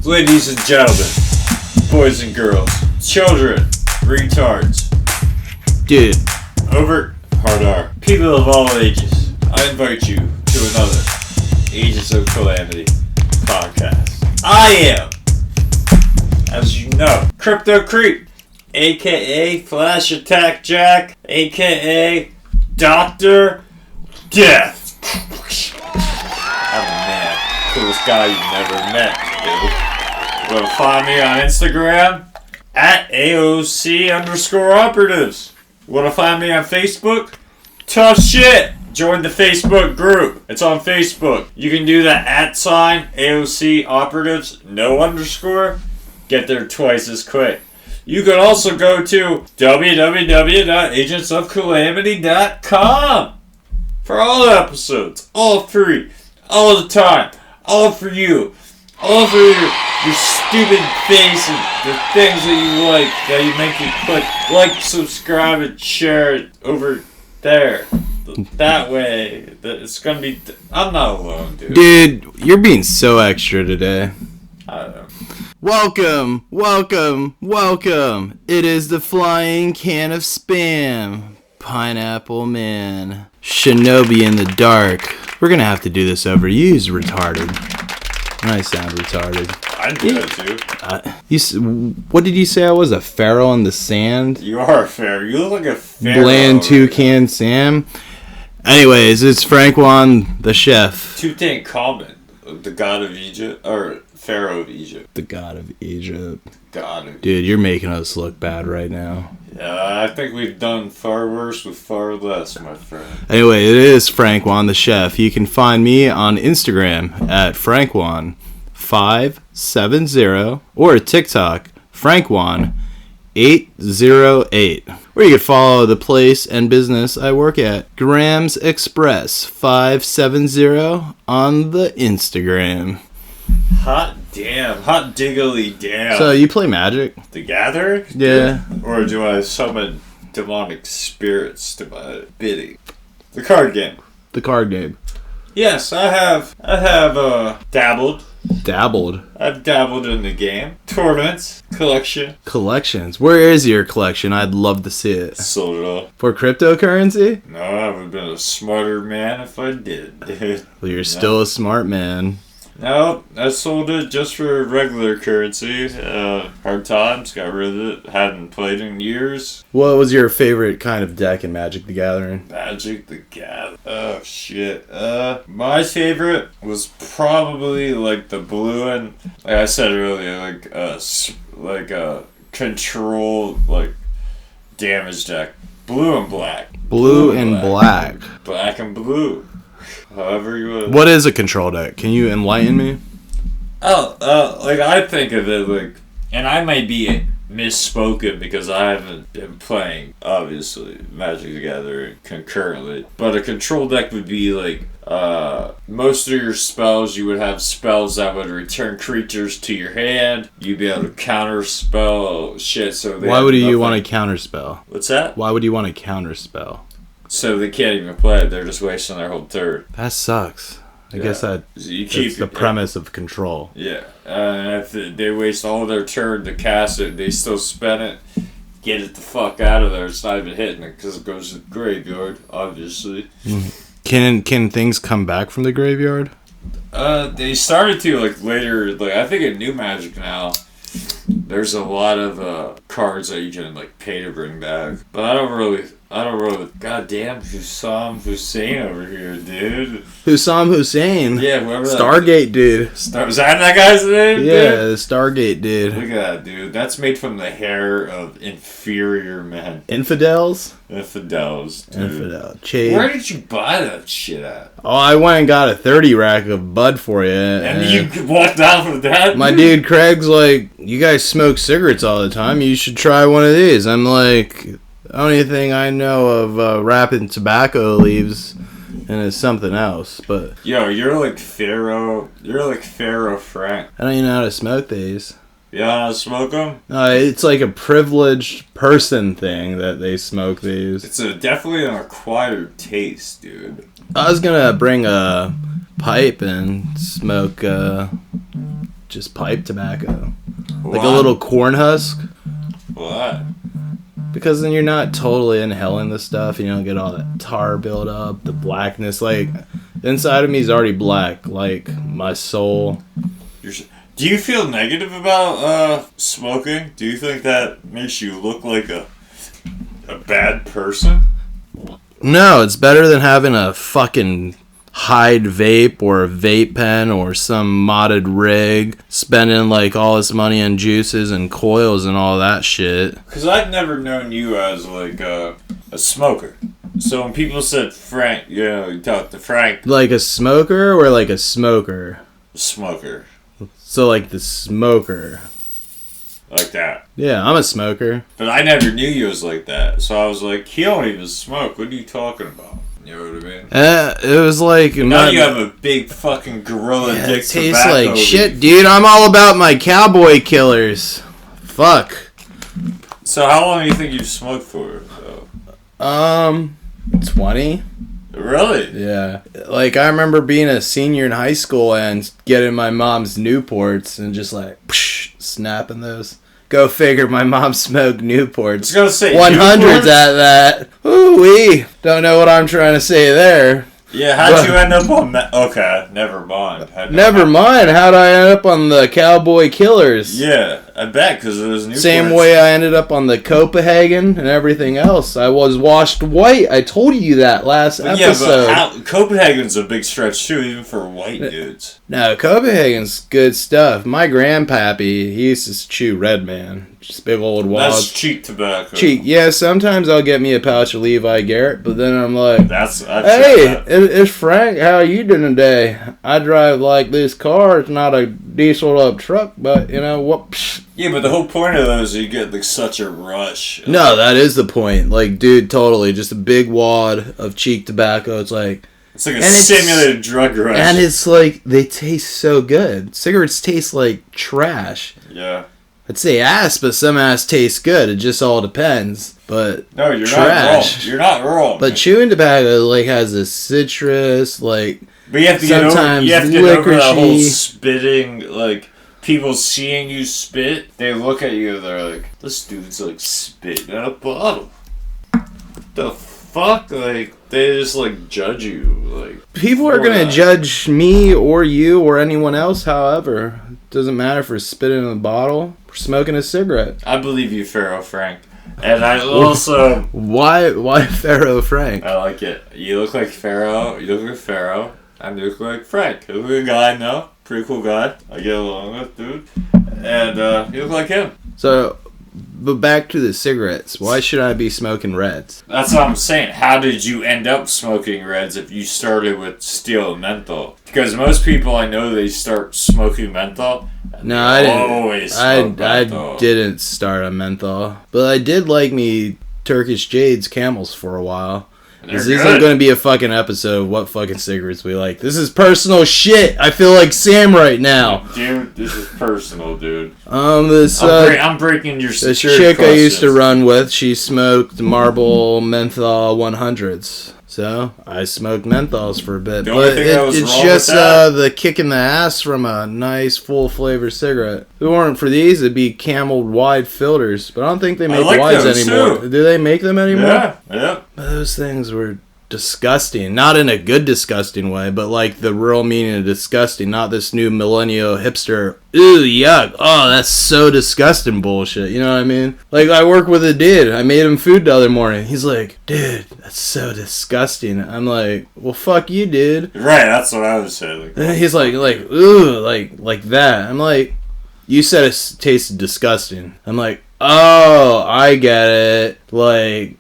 ladies and gentlemen, boys and girls, children, retards, dude, over, hard R, people of all ages, I invite you to another Agents of Calamity podcast. I am, as you know, Crypto Creep, aka Flash Attack Jack, aka Dr. Death. I'm a man. Coolest guy you've never met, dude. You wanna find me on Instagram? At AOC_operatives. You wanna find me on Facebook? Tough shit! Join the Facebook group. It's on Facebook. You can do that @ AOC operatives, no underscore. Get there twice as quick. You can also go to www.agentsofcalamity.com for all the episodes, all free, all the time, all for you, all for your stupid face and the things that you like, that you make you click like, subscribe, and share it over there. That way, it's gonna be. I'm not alone, dude. Dude, you're being so extra today. I don't know. Welcome, welcome, welcome. It is the flying can of spam. Pineapple Man. Shinobi in the dark. We're gonna have to do this over. You use retarded. I sound retarded. I do that too. What did you say I was? A pharaoh in the sand? You are a pharaoh. You look like a pharaoh. Bland toucan Sam. Anyways, it's Frank Juan, the chef. Tutankhamun, the god of Egypt, or pharaoh of Egypt. The god of Egypt. Dude, you're making us look bad right now. Yeah, I think we've done far worse with far less, my friend. Anyway, it is Frank Juan, the chef. You can find me on Instagram at FrankJuan570 or TikTok FrankJuan808. Or you can follow the place and business I work at, Grams Express 570 on the Instagram. Hot damn. Hot diggly damn. So you play Magic? The Gathering? Yeah. Or do I summon demonic spirits to my bidding? The card game. The card game. Yes, I have dabbled. I've dabbled in the game. Tournaments. Collections. Where is your collection? I'd love to see it. Sold it all. For cryptocurrency? No, I would have been a smarter man if I did, dude. Well, you're still a smart man. No, I sold it just for regular currency. Hard times, got rid of it. Hadn't played in years. What was your favorite kind of deck in Magic the Gathering? Magic the Gathering. Oh, shit. My favorite was probably, like, the blue and, like I said earlier, like a control, like, damage deck. Blue and black. Blue and black. Black and blue. However you would. What is a control deck? Can you enlighten me? Like I think of it like, and I might be misspoken because I haven't been playing, obviously, Magic the Gathering concurrently. But a control deck would be like, most of your spells, you would have spells that would return creatures to your hand. You'd be able to counter spell shit. So why would you want to counter spell? What's that? Why would you want to counter spell? So they can't even play it. They're just wasting their whole turn. That sucks. I guess that's the premise of control. Yeah. If they waste all their turn to cast it, they still spend it, get it the fuck out of there. It's not even hitting it because it goes to the graveyard, obviously. Can things come back from the graveyard? They started to, like, later. Like, I think in New Magic now, there's a lot of cards that you can, like, pay to bring back. But I don't really. Goddamn, Hussam Hussein over here, dude. Hussam Hussein? Yeah, whoever that. Stargate dude. Was that guy's name? Yeah, the Stargate dude. Look at that, dude. That's made from the hair of inferior men. Infidels, dude. Infidel. Chade. Where did you buy that shit at? Oh, I went and got a 30 rack of bud for you. And you walked out with that? My dude Craig's like, you guys smoke cigarettes all the time. You should try one of these. I'm like, the only thing I know of wrapping tobacco leaves, and it's something else. But yo, you're like Pharaoh Frank. I don't even know how to smoke these. You know how to smoke them? It's like a privileged person thing that they smoke these. It's definitely an acquired taste, dude. I was gonna bring a pipe and smoke just pipe tobacco. Why? Like a little corn husk. Why? Because then you're not totally inhaling the stuff. You don't get all that tar buildup, the blackness. Like, inside of me is already black. Like, my soul. Do you feel negative about smoking? Do you think that makes you look like a bad person? No, it's better than having a fucking hide vape or a vape pen or some modded rig, spending like all this money on juices and coils and all that shit. Because I've never known you as like a smoker. So when people said Frank, you talk to Frank. Like a smoker or like a smoker? Smoker. So like the smoker. Like that. Yeah, I'm a smoker. But I never knew you was like that. So I was like, he don't even smoke. What are you talking about? You know what I mean? It was like... Now you have a big fucking gorilla dick it tastes tobacco. like shit, dude. I'm all about my cowboy killers. Fuck. So how long do you think you've smoked for, though? 20. Really? Yeah. Like, I remember being a senior in high school and getting my mom's Newports and just like, snapping those. Go figure, my mom smoked Newports. I was gonna say 100s Newports? at that. Ooh-wee. Don't know what I'm trying to say there. Yeah, how'd you end up on... Okay, never mind. Never mind. How'd I end up on the Cowboy Killers? Yeah, I bet, because it was Newports. Same way I ended up on the Copenhagen and everything else. I was washed white. I told you that last episode. Yeah, but Copenhagen's a big stretch, too, even for white dudes. No, Copenhagen's good stuff. My grandpappy, he used to chew Red Man. Just big old wad. That's cheap tobacco. Cheap. Yeah, sometimes I'll get me a pouch of Levi Garrett, but then I'm like, hey, it's Frank. How you doing today? I drive like this car. It's not a diesel up truck, but you know what? Psh. Yeah, but the whole point of those is you get like such a rush. No, that is the point. Like, dude, totally. Just a big wad of cheap tobacco. It's like a simulated drug rush. And it's like, they taste so good. Cigarettes taste like trash. Yeah. I'd say ass, but some ass tastes good. It just all depends. But no, you're trash. not wrong. You're not wrong. But chewing tobacco like has a citrus, like. But you have to get over that whole spitting, like people seeing you spit. They look at you. They're like, this dude's like spitting at a bottle. What the fuck? Like they just like judge you. Like people are gonna judge me or you or anyone else. However, it doesn't matter if we're spitting in a bottle. We're smoking a cigarette. I believe you, Pharaoh Frank. And I also... Why Pharaoh Frank? I like it. You look like Pharaoh. You look like Pharaoh. And you look like Frank. You look like a guy, no? Pretty cool guy. I get along with, dude. And you look like him. So, but back to the cigarettes. Why should I be smoking Reds? That's what I'm saying. How did you end up smoking Reds if you started with steel and menthol? Because most people I know, they start smoking menthol. No, I didn't. I didn't start on menthol, but I did like me Turkish Jades Camels for a while. This isn't going to be a fucking episode of what fucking cigarettes we like. This is personal shit. I feel like Sam right now. Dude, this is personal, dude. I'm breaking your security This chick questions. I used to run with, she smoked Marlboro Menthol 100s. So, I smoked menthols for a bit. But it's just the kick in the ass from a nice, full-flavor cigarette. If it weren't for these, it'd be Camel wide filters. But I don't think they make wides anymore. Too. Do they make them anymore? Yeah. But those things were disgusting. Not in a good disgusting way, but like the real meaning of disgusting. Not this new millennial hipster, ew, yuck, oh, that's so disgusting bullshit. You know what I mean? Like, I work with a dude. I made him food the other morning. He's like, dude, that's so disgusting. I'm like, well, fuck you, dude. Right, that's what I was saying. Like, he's like, ooh, like that. I'm like, you said it tasted disgusting. I'm like, oh, I get it. Like,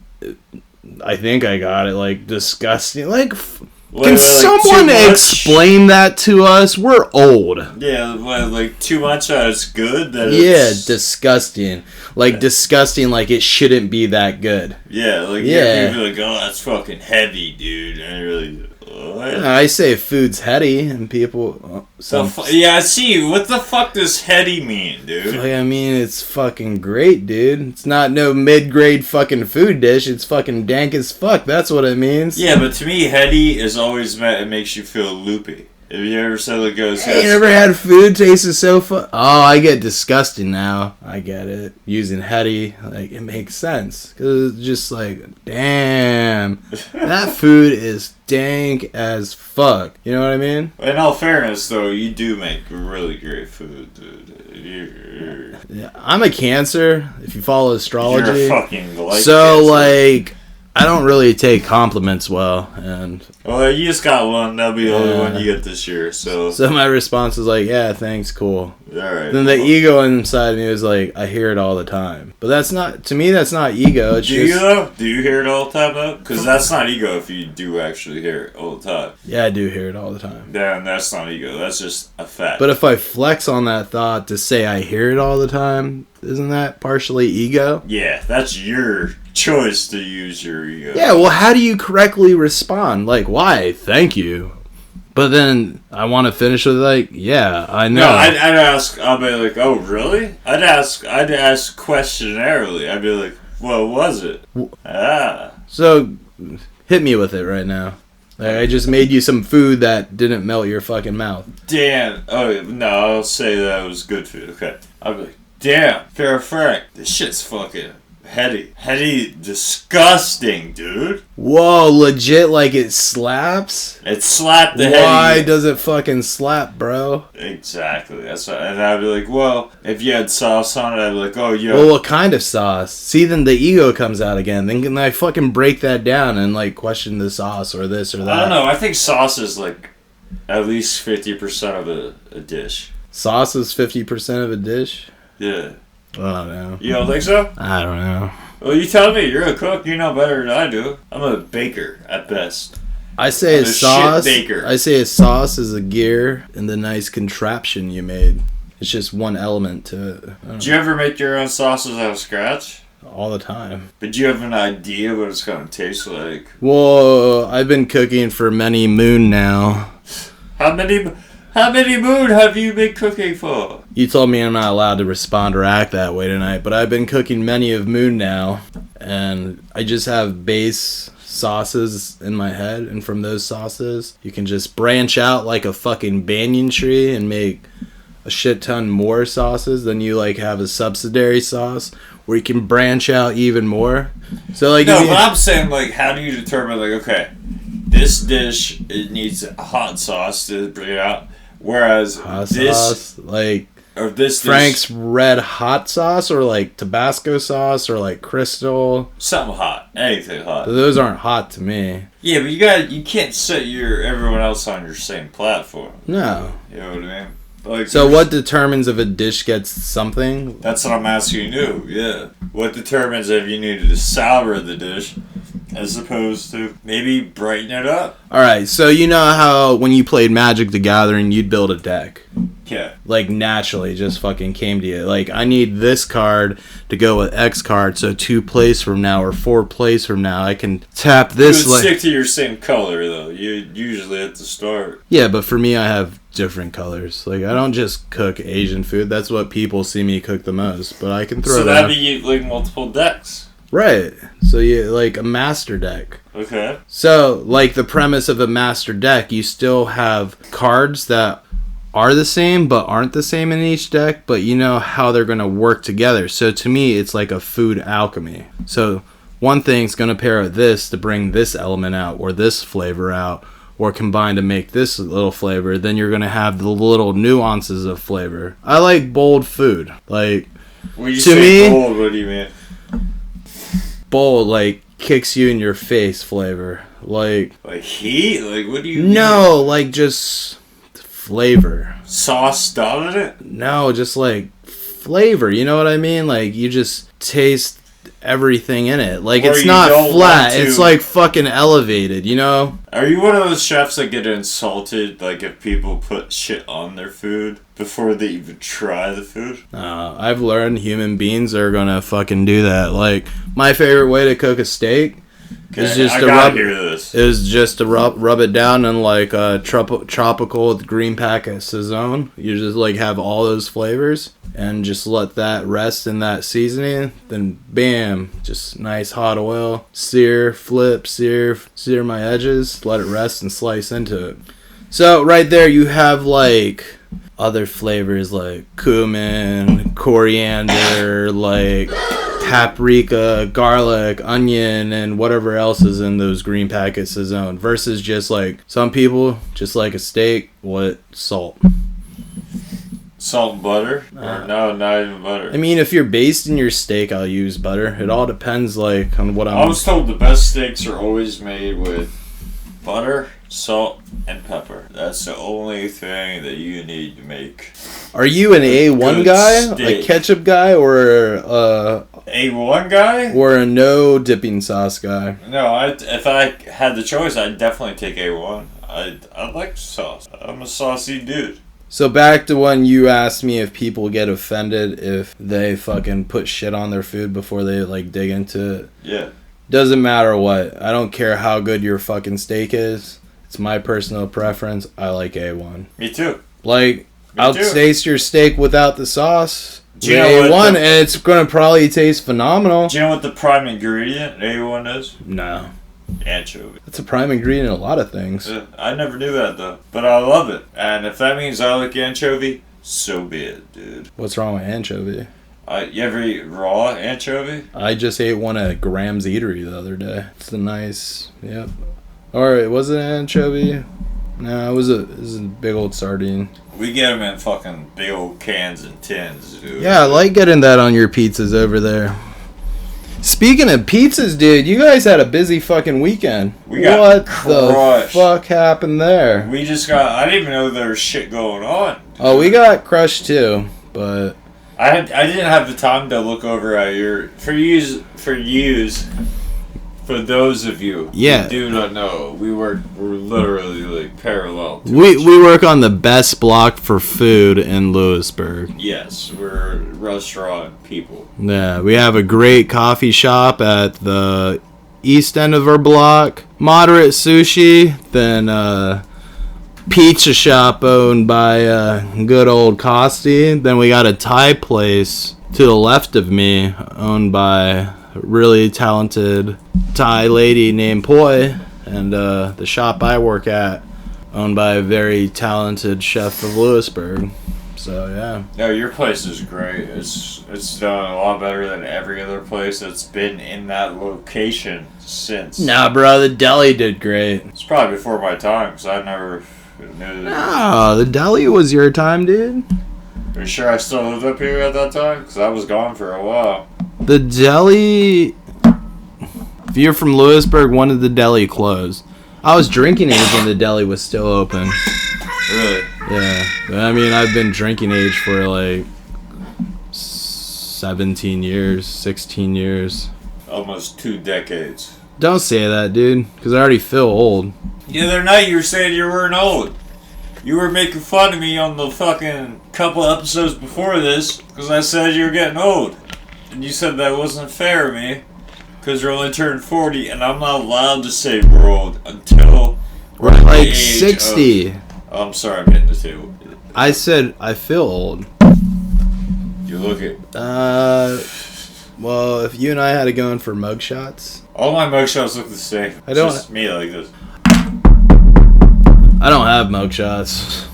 I think I got it. Like, disgusting. Like, can someone explain that to us? We're old. Yeah, like too much that's good. Disgusting. Like, disgusting, like it shouldn't be that good. Yeah, like, you're like, oh, that's fucking heavy, dude. And you're like, what? I say food's heady, and people... yeah, I see. What the fuck does heady mean, dude? Like, I mean, it's fucking great, dude. It's not no mid-grade fucking food dish. It's fucking dank as fuck. That's what it means. Yeah, but to me, heady is always meant it makes you feel loopy. Have you ever said like goes? Hey, you ever had food tasted so Oh, I get disgusted now. I get it. Using heady, like, it makes sense. Because it's just like, damn. That food is dank as fuck. You know what I mean? In all fairness, though, you do make really great food, dude. Yeah, I'm a Cancer, if you follow astrology. You're a fucking so, Cancer. like, I don't really take compliments well, and well, you just got one. That'll be the only one you get this year. So my response was like, "Yeah, thanks, cool." All right. Then the ego inside me was like, "I hear it all the time," but that's not to me. That's not ego. It's do just, you though? Do you hear it all the time though? Because that's not ego if you do actually hear it all the time. Yeah, I do hear it all the time. Then that's not ego. That's just a fact. But if I flex on that thought to say I hear it all the time, isn't that partially ego? Yeah, that's your choice to use your ego. Yeah, well, how do you correctly respond? Like, why? Thank you. But then I want to finish with like, yeah, I know. No, I'd ask. I'd be like, oh, really? I'd ask questionarily. I'd be like, what was it? So, hit me with it right now. Like, I just made you some food that didn't melt your fucking mouth. Damn. Oh, no, I'll say that it was good food. Okay. I'd be like, damn, fair Frank, this shit's fucking heady. Heady, disgusting, dude. Whoa, legit, like it slaps? It slapped the heady. Why does it fucking slap, bro? Exactly. That's what, and I'd be like, well, if you had sauce on it, I'd be like, oh, yeah. Well, what kind of sauce? See, then the ego comes out again. Then can I fucking break that down and like question the sauce or this or that? I don't know. I think sauce is like at least 50% of a dish. Sauce is 50% of a dish? Yeah. I don't know. You don't think so? I don't know. Well, you tell me. You're a cook. You know better than I do. I'm a baker at best. I say I'm a sauce. shit baker. I say a sauce is a gear in the nice contraption you made. It's just one element to it. Did you ever make your own sauces out of scratch? All the time. But do you have an idea what it's going to taste like? Well, I've been cooking for many moon now. How many moon have you been cooking for? You told me I'm not allowed to respond or act that way tonight, but I've been cooking many of moon now, and I just have base sauces in my head, and from those sauces, you can just branch out like a fucking banyan tree and make a shit ton more sauces. Then you like have a subsidiary sauce where you can branch out even more. So like, no, but I'm saying like, how do you determine like, okay, this dish it needs a hot sauce to bring it out, whereas hot this sauce, like or this Frank's dish, red hot sauce or like Tabasco sauce or like Crystal, something hot, anything hot. those aren't hot to me. Yeah, but you can't set everyone else on your same platform. No. You know what I mean? Like, So what determines if a dish gets something? That's what I'm asking you. Yeah. What determines if you needed to sour the dish as opposed to maybe brighten it up? Alright, so you know how when you played Magic the Gathering, you'd build a deck. Yeah. Like, naturally, just fucking came to you. Like, I need this card to go with X card, so 2 plays from now or 4 plays from now, I can tap this. You would stick to your same color, though. You usually at the start. Yeah, but for me, I have different colors. Like, I don't just cook Asian food. That's what people see me cook the most. But I can throw So that. that'd be like multiple decks. Right. So you like a master deck. Okay. So, like the premise of a master deck, you still have cards that are the same but aren't the same in each deck, but you know how they're going to work together. So to me, it's like a food alchemy. So one thing's going to pair with this to bring this element out or this flavor out, or combine to make this little flavor. Then you're going to have the little nuances of flavor. I like bold food. Like, when you to say me, bold, what do you mean? Bold, like, kicks you in your face flavor. Like heat? Like, what do you mean? No, like, just flavor. Sauce done in it? No, just, like, flavor. You know what I mean? Like, you just taste everything in it. Like, Or it's you not don't flat. want to- It's, like, fucking elevated, you know? Are you one of those chefs that get insulted, like, if people put shit on their food before they even try the food? I've learned human beings are gonna fucking do that. Like, my favorite way to cook a steak is just I to gotta hear this. rub it down in like a tropical with green packet Saison. You just like have all those flavors and just let that rest in that seasoning. Then bam, just nice hot oil, sear my edges, let it rest and slice into it. So right there you have like other flavors like cumin, coriander, like paprika, garlic, onion, and whatever else is in those green packets of zone. Versus just like some people just like a steak with salt. Salt and butter? Or no, not even butter. I mean, if you're basting your steak, I'll use butter. It all depends like on what I was told the best steaks are always made with butter, salt, and pepper. That's the only thing that you need to make. Are you an A1 guy, steak. a ketchup guy, or A1 guy? or a no dipping sauce guy? No, if I had the choice, I'd definitely take A1. I like sauce. I'm a saucy dude. So back to when you asked me if people get offended if they fucking put shit on their food before they like dig into it. Yeah. Doesn't matter what. I don't care how good your fucking steak is. It's my personal preference. I like A1. Me too. Like, I'll taste your steak without the sauce. Do you know A1, what and it's gonna probably taste phenomenal. Do you know what the prime ingredient in A1 is? No. Anchovy. That's a prime ingredient in a lot of things. I never knew that though, but I love it. And if that means I like anchovy, so be it, dude. What's wrong with anchovy? You ever eat raw anchovy? I just ate one at Graham's Eatery the other day. It's a nice, yep. Or was it an anchovy? No, it was a big old sardine. We get them in fucking big old cans and tins, dude. Yeah, I like getting that on your pizzas over there. Speaking of pizzas, dude, you guys had a busy fucking weekend. We got what crushed. The fuck happened there? We just got. I didn't even know there was shit going on. Dude. Oh, we got crushed too, but I didn't have the time to look over at your for those of you who do not know, we're literally like parallel. We work on the best block for food in Lewisburg. Yes, we're restaurant people. Yeah, we have a great coffee shop at the east end of our block. Moderate sushi, then pizza shop owned by good old Costi. Then we got a Thai place to the left of me owned by a really talented Thai lady named Poi. And the shop I work at owned by a very talented chef of Lewisburg. So yeah. No, your place is great. It's done a lot better than every other place that's been in that location since. Nah, bro, the deli did great. It's probably before my time because I never knew that. No, the deli was your time, dude. Are you sure I still lived up here at that time? Because I was gone for a while. The deli. If you're from Lewisburg, when did the deli close? I was drinking age when the deli was still open. Really? Yeah. I mean, I've been drinking age for like 17 years, 16 years. Almost 2 decades. Don't say that, dude, because I already feel old. The other night you were saying you weren't old. You were making fun of me on the fucking couple episodes before this because I said you were getting old. And you said that wasn't fair to me because you're only turned 40 and I'm not allowed to say we're old until we're like 60. Oh, I'm sorry, I'm hitting the table. I said I feel old. You look it. Well, if you and I had to go in for mugshots. All my mugshots look the same. I don't. Just me like this. I don't have mugshots.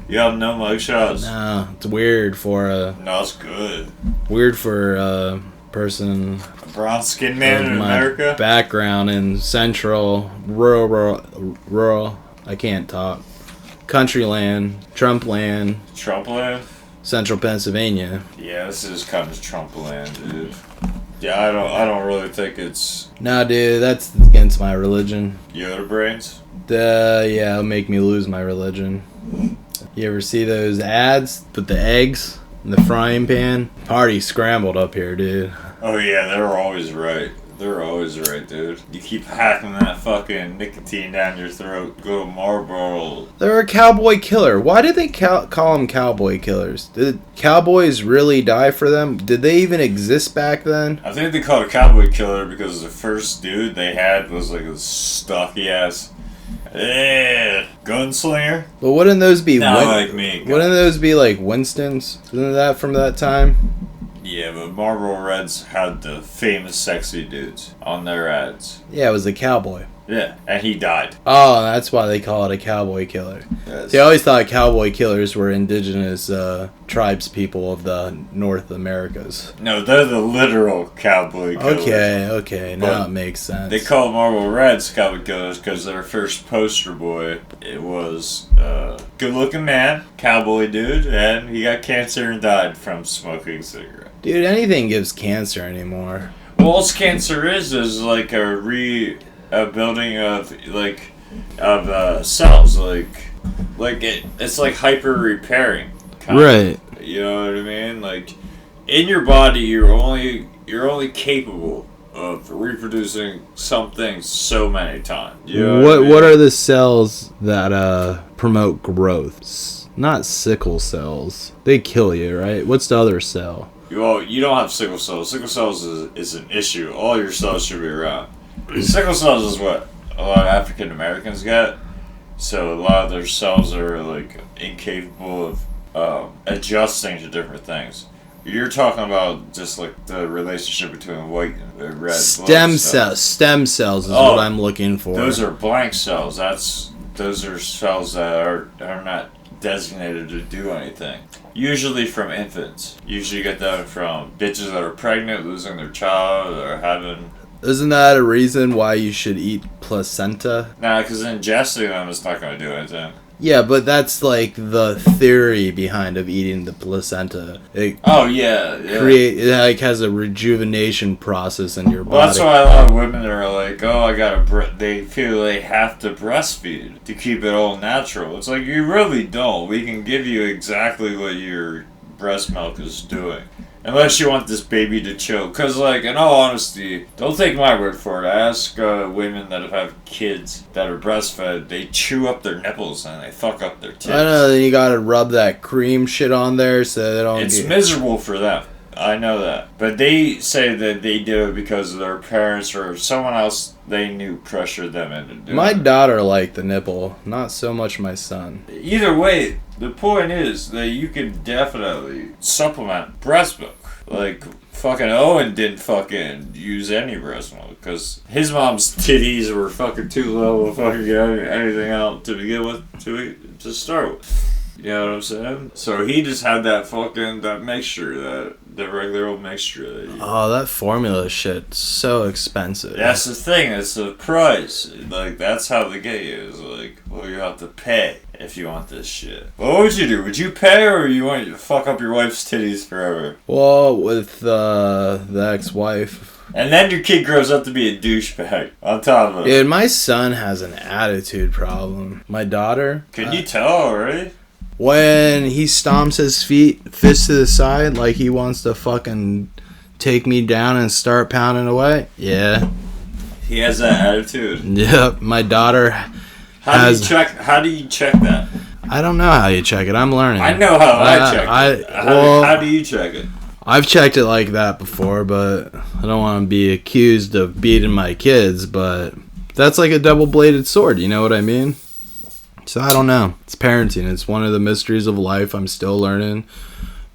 You have no mugshots? No, it's weird for a. No, it's good. Weird for a person. A brown skinned man in America? Background in central, rural. I can't talk. Country land, Trump land. Trump land? Central Pennsylvania. Yeah, this is kind of Trump land, dude. Yeah, I don't really think it's. Nah, dude, that's against my religion. Yoda brains? Yeah, it'll make me lose my religion. You ever see those ads with the eggs in the frying pan? Party scrambled up here, dude. Oh yeah, they're always right. They're always right, dude. You keep hacking that fucking nicotine down your throat. Go to Marlboro. They're a cowboy killer. Why did they call them cowboy killers? Did cowboys really die for them? Did they even exist back then? I think they called it cowboy killer because the first dude they had was like a stocky ass gunslinger. But wouldn't those be like me? Wouldn't those be like Winston's? Isn't that from that time? Yeah, but Marlboro Reds had the famous sexy dudes on their ads. Yeah, it was a cowboy. Yeah, and he died. Oh, that's why they call it a cowboy killer. Yes. They always thought cowboy killers were indigenous tribes people of the North Americas. No, they're the literal cowboy killers. Okay, now it makes sense. They call Marble Reds cowboy killers because their first poster boy, it was a good-looking man, cowboy dude, and he got cancer and died from smoking cigarettes. Dude, anything gives cancer anymore. Well, all cancer is like a building of cells, it's like hyper repairing. Right. You know what I mean? Like in your body, you're only capable of reproducing some things so many times. You know what I mean? What are the cells that promote growth? Not sickle cells. They kill you, right? What's the other cell? Well, you don't have sickle cells. Sickle cells is an issue. All your cells should be around. Sickle cells is what a lot of African Americans get. So a lot of their cells are like incapable of adjusting to different things. You're talking about just like the relationship between white and red stem cells. Stem cells is what I'm looking for. Those are blank cells. Those are cells that are not designated to do anything. Usually from infants. Usually you get that from bitches that are pregnant, losing their child, or having... Isn't that a reason why you should eat placenta? Nah, because ingesting them is not going to do anything. Yeah, but that's like the theory behind of eating the placenta. It it has a rejuvenation process in your body. Well, that's why a lot of women are like, oh, they feel they have to breastfeed to keep it all natural. It's like, you really don't. We can give you exactly what your breast milk is doing. Unless you want this baby to chill. Because, like, in all honesty, don't take my word for it. I ask women that have kids that are breastfed, they chew up their nipples and they fuck up their tits. I know, then you gotta rub that cream shit on there so they don't It's miserable for them. I know that. But they say that they do it because their parents or someone else they knew pressured them into doing it. My daughter liked the nipple, not so much my son. Either way, the point is that you can definitely supplement breast milk. Like, fucking Owen didn't fucking use any breast milk because his mom's titties were fucking too low to fucking get anything out to begin with, to start with. You know what I'm saying? So he just had that mixture, that regular old mixture. That formula shit's so expensive. That's the thing, it's the price. Like, that's how they get you. It's like, well, you have to pay if you want this shit. Well, what would you do? Would you pay or you want to fuck up your wife's titties forever? Well, with the ex-wife. And then your kid grows up to be a douchebag on top of it. Dude, my son has an attitude problem. My daughter... Can you tell already? When he stomps his fist to the side, like he wants to fucking take me down and start pounding away. Yeah. He has that attitude. Yep. My daughter How do you check that? I don't know how you check it. I'm learning. I know how I check it. How do you check it? I've checked it like that before, but I don't want to be accused of beating my kids, but that's like a double-bladed sword, you know what I mean? So I don't know. It's parenting. It's one of the mysteries of life. I'm still learning.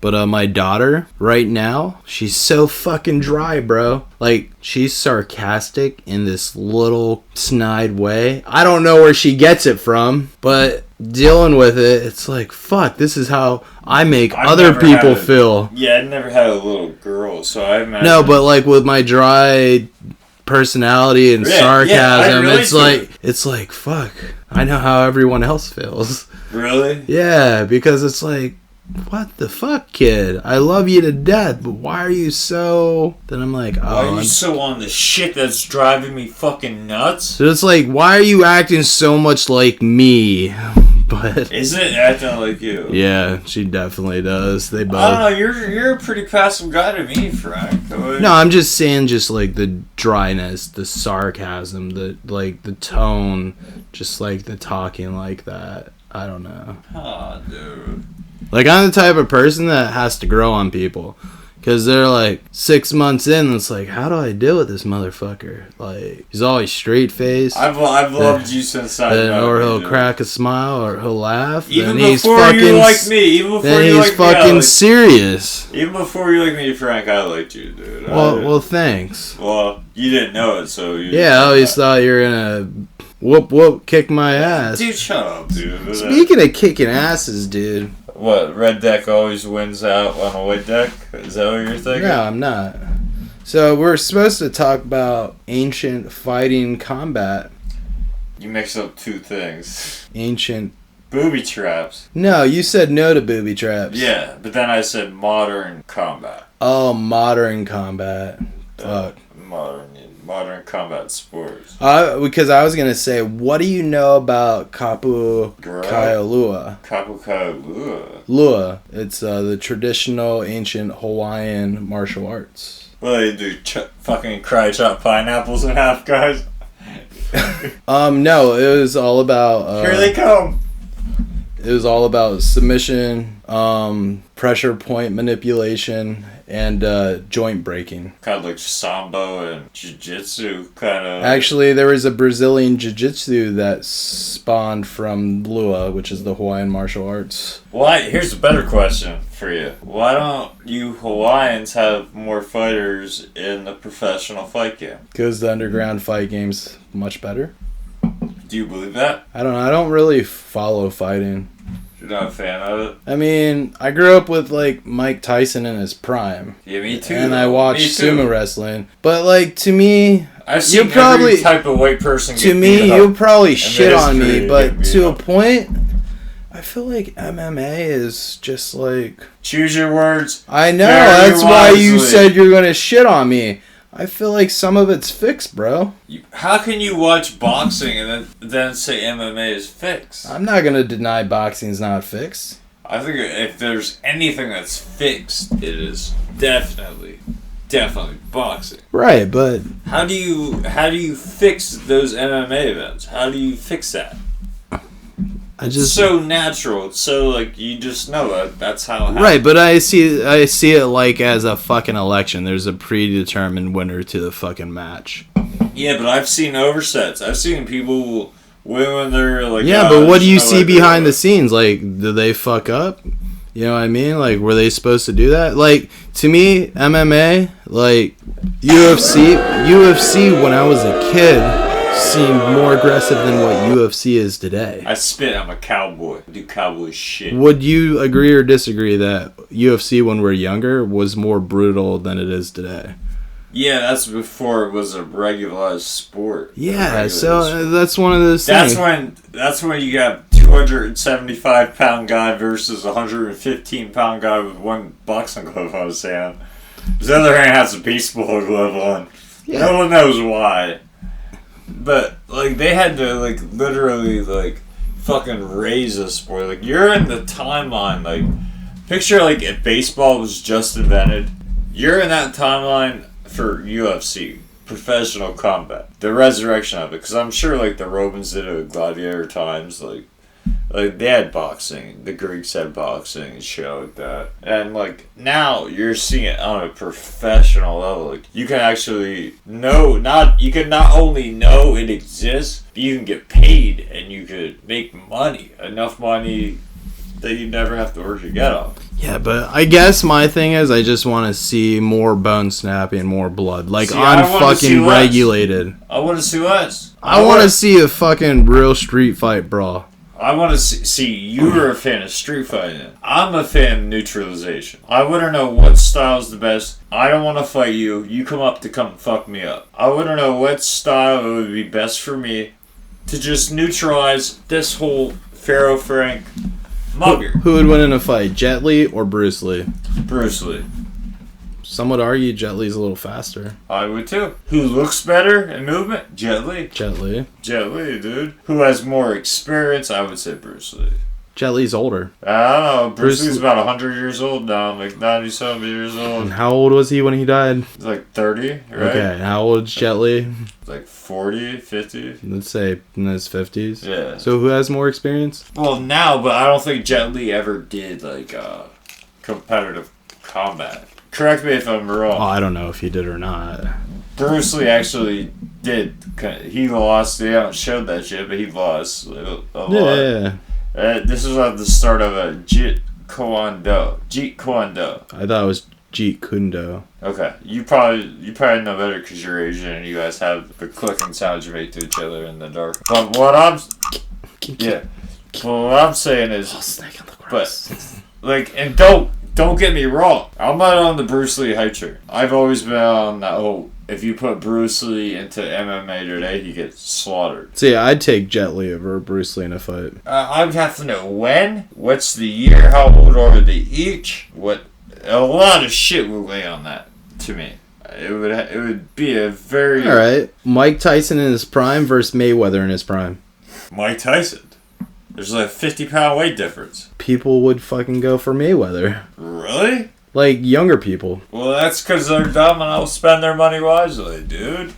But my daughter, right now, she's so fucking dry, bro. Like, she's sarcastic in this little snide way. I don't know where she gets it from, but dealing with it, it's like, fuck, this is how I make other people feel. Yeah, I never had a little girl, so I imagine... No, but like with my dry personality and sarcasm, it's like fuck, I know how everyone else feels. Really? Yeah, because it's like, what the fuck, kid? I love you to death, but why are you so... Then I'm like, why are you so on the shit that's driving me fucking nuts? So it's like, why are you acting so much like me? But isn't it acting like you? Yeah, she definitely does. They both. I don't know. You're a pretty passive guy to me, Frank. No, I'm just saying, just like the dryness, the sarcasm, the tone, just like the talking like that. I don't know. Oh, dude. Like, I'm the type of person that has to grow on people. Because they're like 6 months in, it's like, how do I deal with this motherfucker? Like, he's always straight faced. I've loved you since I know. Or he'll crack a smile, or he'll laugh. Even before you liked me. Even before then you he's liked fucking me. serious. Even before you liked me, Frank, I liked you, dude. Well, thanks. Well, you didn't know it, so you. Yeah, I always thought you were gonna whoop kick my ass. Dude, shut up, dude. Speaking of kicking asses, dude. What, red deck always wins out on a white deck? Is that what you're thinking? No, I'm not. So we're supposed to talk about ancient fighting combat. You mix up two things. Ancient booby traps. No, you said no to booby traps. Yeah, but then I said modern combat. Oh, modern combat. Fuck. Modern combat sports. Because I was gonna say, what do you know about Kapu Kaiolua? Kapu Kaiolua. Lua. It's the traditional ancient Hawaiian martial arts. Well, they do fucking chop pineapples in half, guys. No, it was all about. Here they come. It was all about submission, pressure point manipulation, and joint breaking. Kind of like Sambo and Jiu-Jitsu, kind of. Actually, there was a Brazilian Jiu-Jitsu that spawned from Lua, which is the Hawaiian martial arts. Why? Here's a better question for you. Why don't you Hawaiians have more fighters in the professional fight game? Because the underground fight game's much better. Do you believe that? I don't know. I don't really follow fighting. You're not a fan of it? I mean, I grew up with, like, Mike Tyson in his prime. Yeah, me too. And I watched sumo wrestling. But, like, to me... I've seen every type of white person get beat up. You'll probably shit on me, but to a point, I feel like MMA is just, like... Choose your words. I know, that's why you said you're gonna shit on me. I feel like some of it's fixed, bro. How can you watch boxing and then say MMA is fixed? I'm not going to deny boxing's not fixed. I think if there's anything that's fixed, it is definitely boxing. Right, but how do you fix those MMA events? How do you fix that? It's so natural. It's so, like, you just know that's how it happens. Right, but I see it like as a fucking election. There's a predetermined winner to the fucking match. Yeah, but I've seen oversets. I've seen people win when they're like... Yeah, but what do you see behind the scenes? Like, do they fuck up? You know what I mean? Like, were they supposed to do that? Like, to me, MMA, like, UFC, when I was a kid... seemed more aggressive than what UFC is today. I spit. I'm a cowboy. I do cowboy shit. Would you agree or disagree that UFC when we're younger was more brutal than it is today? Yeah, that's before it was a regularized sport. Yeah, so that's one of those things. That's when you got 275-pound guy versus a 115-pound guy with one boxing glove on his hand. His other hand has a baseball glove on. Yeah. No one knows why. But, like, they had to, like, literally, like, fucking raise a sport. Like, you're in the timeline, like, picture, like, if baseball was just invented, you're in that timeline for UFC, professional combat, the resurrection of it. Because I'm sure, like, the Romans did it with gladiator times, like, they had boxing, the Greeks had boxing and shit like that. And, like, now you're seeing it on a professional level. Like, you can actually you can not only know it exists, but you can get paid and you could make money. Enough money that you never have to work to get on. Yeah, but I guess my thing is I just want to see more bone snapping, more blood. Like, fucking regulated. I want to see less. I want to see a fucking real street fight brawl. I want to see you're a fan of street fighting. I'm a fan of neutralization. I want to know what style is the best. I don't want to fight you. You come fuck me up. I want to know what style would be best for me to just neutralize this whole Pharaoh Frank mugger. Who would win in a fight, Jet Li or Bruce Lee? Bruce Lee. Some would argue Jet Li's a little faster. I would too. Who looks better in movement? Jet Li. Jet Li, dude. Who has more experience? I would say Bruce Lee. Jet Li's older. I don't know. Bruce Lee's about 100 years old now. Like 97 years old. And how old was he when he died? He's like 30, right? Okay, how old is Jet Li? Like 40, 50. Let's say in his 50s. Yeah. So who has more experience? Well, now, but I don't think Jet Li ever did, like, competitive combat. correct me if I'm wrong. I don't know if he did or not. Bruce Lee actually did. He lost. They haven't showed that shit, but he lost a lot. Yeah. This was at the start of a Jeet Kune Do. I thought it was Jeet Kune Do. Okay, you probably know better because you're Asian and you guys have the clicking sounds you make to each other in the dark. But what I'm saying is, snake on the grass. But like, and don't get me wrong, I'm not on the Bruce Lee hype train. I've always been on that whole, if you put Bruce Lee into MMA today, he gets slaughtered. See, I'd take Jet Li over Bruce Lee in a fight. I would have to know when, what's the year, how old are they each, a lot of shit will lay on that to me. It would be a very... Alright, Mike Tyson in his prime versus Mayweather in his prime. Mike Tyson. There's like a 50-pound weight difference. People would fucking go for Mayweather. Really? Like, younger people. Well, that's because they're dumb and they'll spend their money wisely, dude.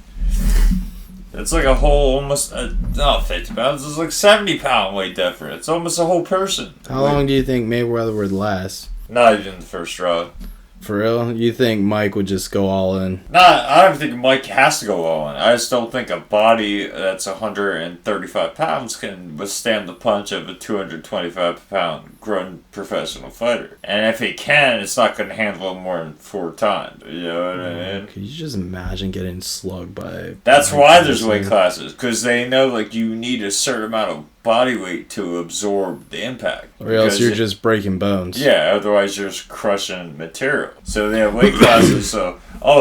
It's like a whole almost... not 50 pounds. It's like 70-pound weight difference. It's almost a whole person. How long do you think Mayweather would last? Not even the first round. For real? You think Mike would just go all in? Nah, I don't think Mike has to go all in. I just don't think a body that's 135 pounds can withstand the punch of a 225-pound grown professional fighter. And if he can, it's not going to handle him more than 4 times. You know what I mean? Could you just imagine getting slugged by... That's why there's weight classes. Because they know, like, you need a certain amount of body weight to absorb the impact. Or else you're just breaking bones. Yeah, otherwise you're just crushing material. So they have weight classes, so,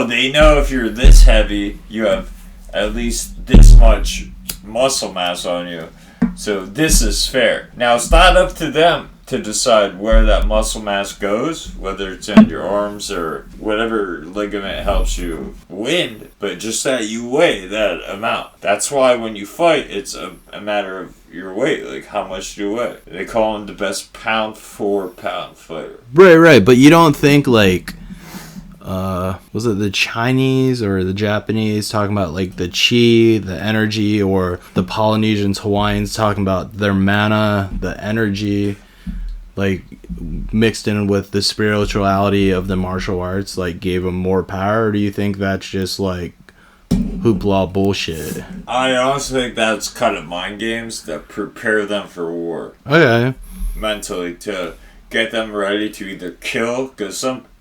they know if you're this heavy, you have at least this much muscle mass on you. So this is fair. Now, it's not up to them to decide where that muscle mass goes, whether it's in your arms or whatever ligament helps you win, but just that you weigh that amount. That's why when you fight, it's a matter of your weight, like how much do you weigh. They call him the best pound for pound fighter. Right, but you don't think like, was it the Chinese or the Japanese talking about like the chi, the energy, or the Polynesians, Hawaiians talking about their mana, the energy, like mixed in with the spirituality of the martial arts, like gave them more power? Or do you think that's just like hoopla bullshit? I honestly think that's kind of mind games that prepare them for war. Okay. Mentally, to get them ready to either kill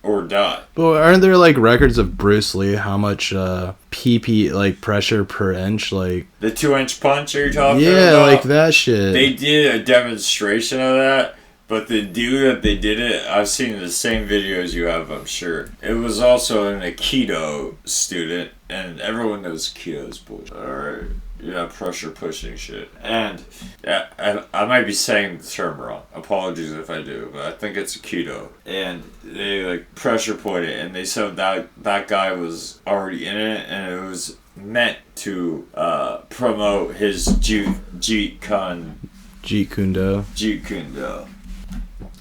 or die. But aren't there like records of Bruce Lee, how much PP, like pressure per inch, like the 2-inch punch are you talking about? Yeah, like that shit. They did a demonstration of that. But the dude that they did it, I've seen the same videos you have, I'm sure. It was also an Aikido student, and everyone knows Aikido's bullshit. Alright, pressure pushing shit. And I might be saying the term wrong. Apologies if I do, but I think it's Aikido. And they like pressure point it, and they said that guy was already in it, and it was meant to promote his Jeet Kune Do.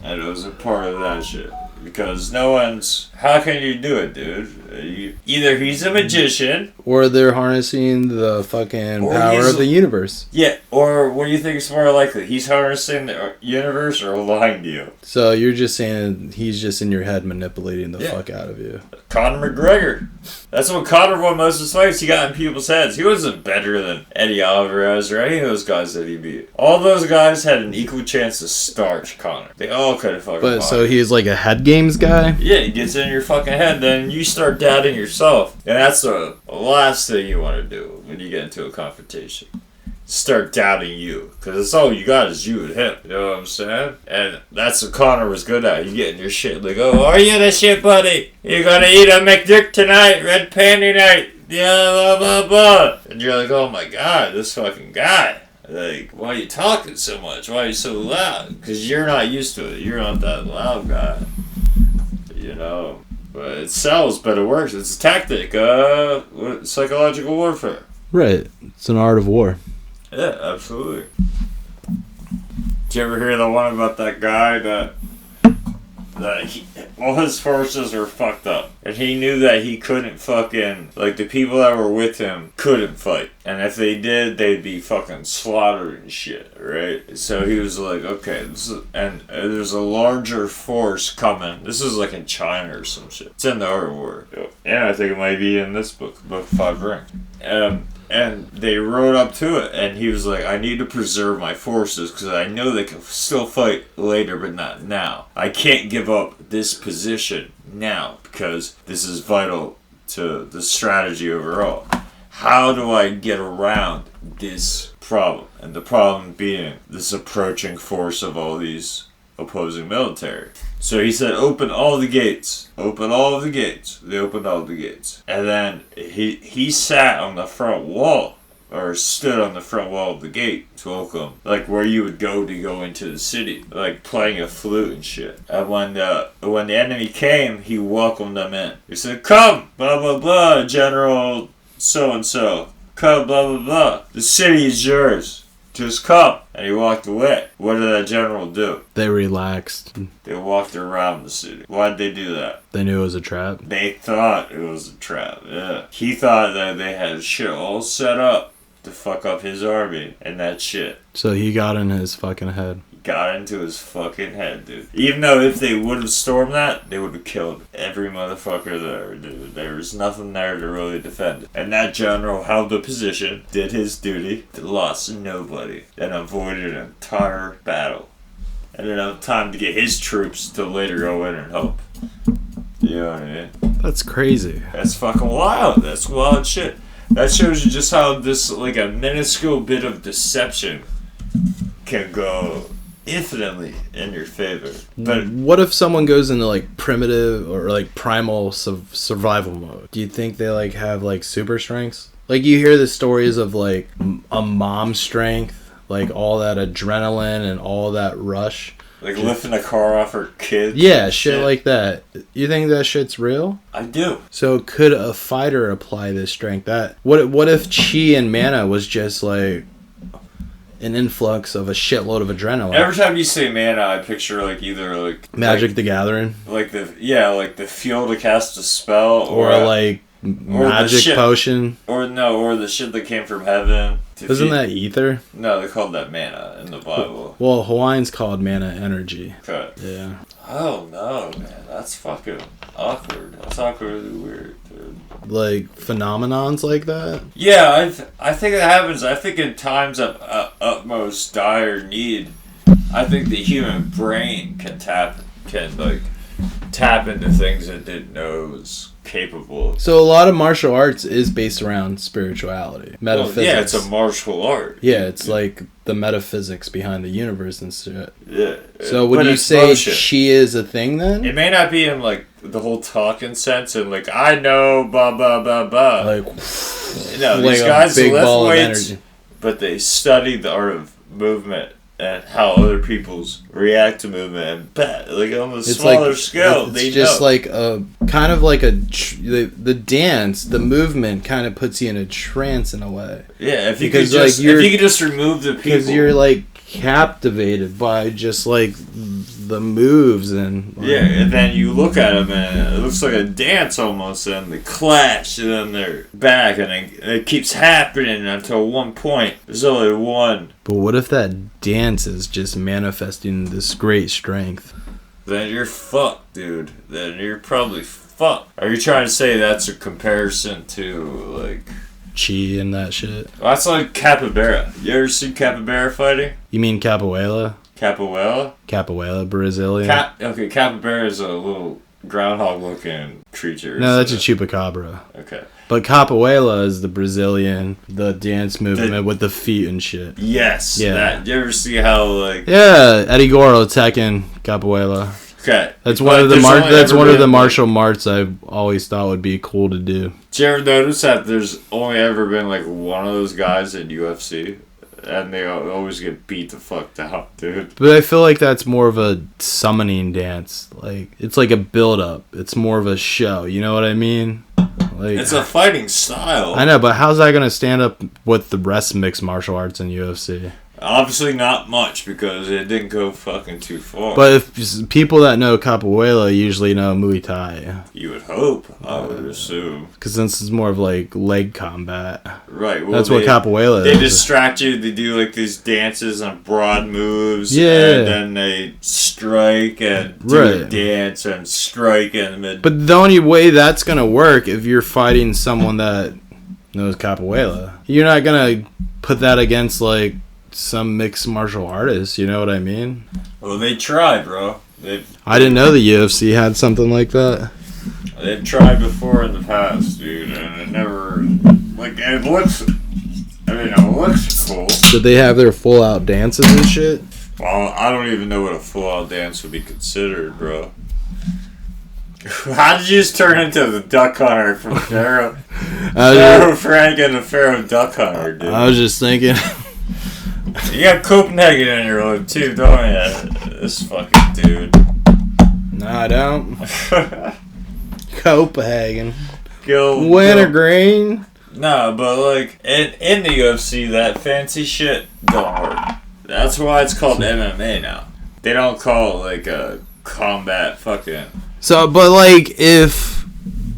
And it was a part of that shit. Because how can you do it, dude? Either he's a magician, or they're harnessing the fucking power of the universe. Yeah, or what do you think is more likely? He's harnessing the universe or lying to you? So you're just saying he's just in your head manipulating the fuck out of you. Conor McGregor. That's what Conor won most of his fights. He got in people's heads. He wasn't better than Eddie Alvarez or any of those guys that he beat. All those guys had an equal chance to starch Conor. They all could have fucking But fought. So he's like a head games guy? Yeah, he gets in your fucking head, then you start doubting yourself. And that's the last thing you want to do when you get into a confrontation. Start doubting you. Because that's all you got is you and him. You know what I'm saying? And that's what Conor was good at. You getting your shit like, oh, are you the shit, buddy? You gonna eat a McDick tonight? Red panty night? Yeah, blah, blah, blah. And you're like, oh my god, this fucking guy. Like, why are you talking so much? Why are you so loud? Because you're not used to it. You're not that loud guy. But it sells, but it works. It's a tactic. Psychological warfare. Right. It's an art of war. Yeah, absolutely. Did you ever hear the one about that guy that that all his forces are fucked up. And he knew that he couldn't fucking, like, the people that were with him couldn't fight. And if they did, they'd be fucking slaughtered and shit, right? So he was like, okay, there's a larger force coming. This is like in China or some shit. It's in the art war. And I think it might be in this book, Book 5 Rings. And they rode up to it, and he was like, I need to preserve my forces, because I know they can still fight later, but not now. I can't give up this position now, because this is vital to the strategy overall. How do I get around this problem? And the problem being this approaching force of all these opposing military. So he said, open all the gates. Open all of the gates. They opened all the gates. And then he sat on the front wall, or stood on the front wall of the gate to welcome, like where you would go to go into the city, like playing a flute and shit. And when the enemy came, he welcomed them in. He said, come, blah, blah, blah, General so-and-so. Come, blah, blah, blah. The city is yours. Just come. And he walked away. What did that general do? They relaxed. They walked around the city. Why'd they do that? They knew it was a trap. They thought it was a trap, yeah. He thought that they had shit all set up to fuck up his army and that shit. So he got in his fucking head. Got into his fucking head, dude. Even though if they would have stormed that, they would have killed every motherfucker there, dude. There was nothing there to really defend it. And that general held the position, did his duty, lost nobody, and avoided an entire battle. And enough time to get his troops to later go in and help. You know what I mean? That's crazy. That's fucking wild. That's wild shit. That shows you just how this, like, a minuscule bit of deception can go infinitely in your favor. But what if someone goes into like primitive or like primal survival mode? Do you think they like have like super strengths? Like you hear the stories of like a mom's strength, like all that adrenaline and all that rush, like lifting a car off her kids. Yeah, shit like that. You think that shit's real? I do. So could a fighter apply this strength? What if chi and mana was just like an influx of a shitload of adrenaline? Every time you say mana, I picture like either like Magic the Gathering, like the fuel to cast a spell, or like magic potion, or the shit that came from heaven. Isn't that ether? No, they called that mana in the Bible. Well, Hawaiians called mana energy. Okay. Yeah. Oh no, man, that's fucking awkward. That's awkwardly weird, dude. Like phenomenons like that? Yeah, I think it happens. I think in times of utmost dire need, I think the human brain can tap into things it didn't know it was capable of. So a lot of martial arts is based around spirituality, metaphysics. Well, yeah, it's a martial art. Yeah, it's like the metaphysics behind the universe and shit. Yeah. So would you say she is a thing then? It may not be in like the whole talking sense and like I know blah blah blah blah. Like these guys lift weights, but they study the art of movement and how other people's react to movement and like on a smaller scale. It's just like a kind of like the dance, the movement kind of puts you in a trance in a way. Yeah, if you could just remove the people, because you're like captivated by just like the moves and like, yeah, and then you look at them and it looks like a dance almost, and they clash and then they're back and it keeps happening until one point there's only one. But what if that dance is just manifesting this great strength? Then you're fucked, dude. Then you're probably fucked. Are you trying to say that's a comparison to like chi and that shit? Well, that's like capybara. You ever seen capybara fighting? You mean capoeira? Capoeira, Brazilian. Okay, capybara is a little groundhog-looking creature. No, that's a chupacabra. Okay. But capoeira is the Brazilian, the dance movement with the feet and shit. Yes. Yeah. You ever see how like? Yeah, Eddie Goro, Tekken, capoeira. Okay. That's one of the martial arts I've always thought would be cool to do. Did you ever notice that there's only ever been like one of those guys in UFC? And they always get beat the fuck down, dude. But I feel like that's more of a summoning dance. Like, it's like a build-up. It's more of a show. You know what I mean? Like, it's a fighting style. I know, but how's that going to stand up with the rest mixed martial arts in UFC? Obviously not much because it didn't go fucking too far. But if people that know capoeira usually know Muay Thai. You would hope, I would assume. Because since it's more of like leg combat. Right. Well, that's what capoeira is. They distract you. They do like these dances and broad moves. Yeah. And then they strike and do a dance and strike in the mid. But the only way that's going to work if you're fighting someone that knows capoeira. You're not going to put that against like some mixed martial artist, you know what I mean? Well, they tried, bro. I didn't know the UFC had something like that. They've tried before in the past, dude, and it never, like, it looks cool. Did they have their full out dances and shit? Well, I don't even know what a full out dance would be considered, bro. How did you just turn into the duck hunter from Pharaoh Frank and the Pharaoh duck hunter, dude? I was just thinking. You got Copenhagen in your life too, don't you? This fucking dude. No, I don't. Copenhagen. Wintergreen. No, but like in the UFC, that fancy shit don't work. That's why it's called MMA now. They don't call it like a combat fucking. So, but like if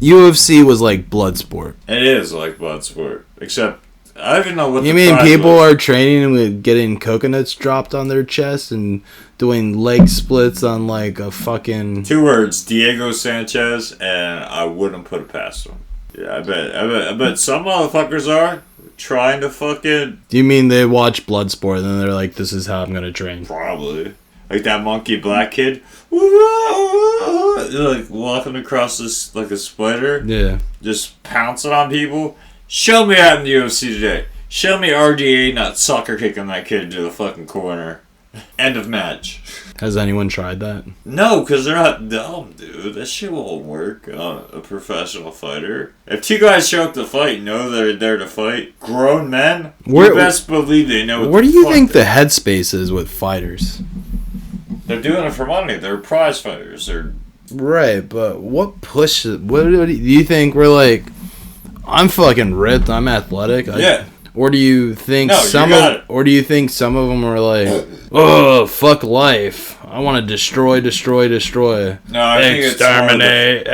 UFC was like blood sport. It is like blood sport, except I don't even know what. You mean people are training with getting coconuts dropped on their chest and doing leg splits on like a fucking 2 words, Diego Sanchez, and I wouldn't put it past him. Yeah, I bet some motherfuckers are trying to fucking. Do you mean they watch Bloodsport and then they're like, "This is how I'm gonna train"? Probably. Like that monkey black kid, like walking across this like a spider. Yeah. Just pouncing on people. Show me that in the UFC today. Show me RDA not soccer kicking that kid to the fucking corner. End of match. Has anyone tried that? No, because they're not dumb, dude. That shit won't work on a professional fighter. If 2 guys show up to fight, know they're there to fight, grown men, you best believe they know what do you think the headspace is with fighters? They're doing it for money. They're prize fighters. They're right, but what pushes? What do you think? We're like, I'm fucking ripped. I'm athletic. Yeah. Or do you think some of them are like, oh, fuck life. I want to destroy. No, I think exterminate.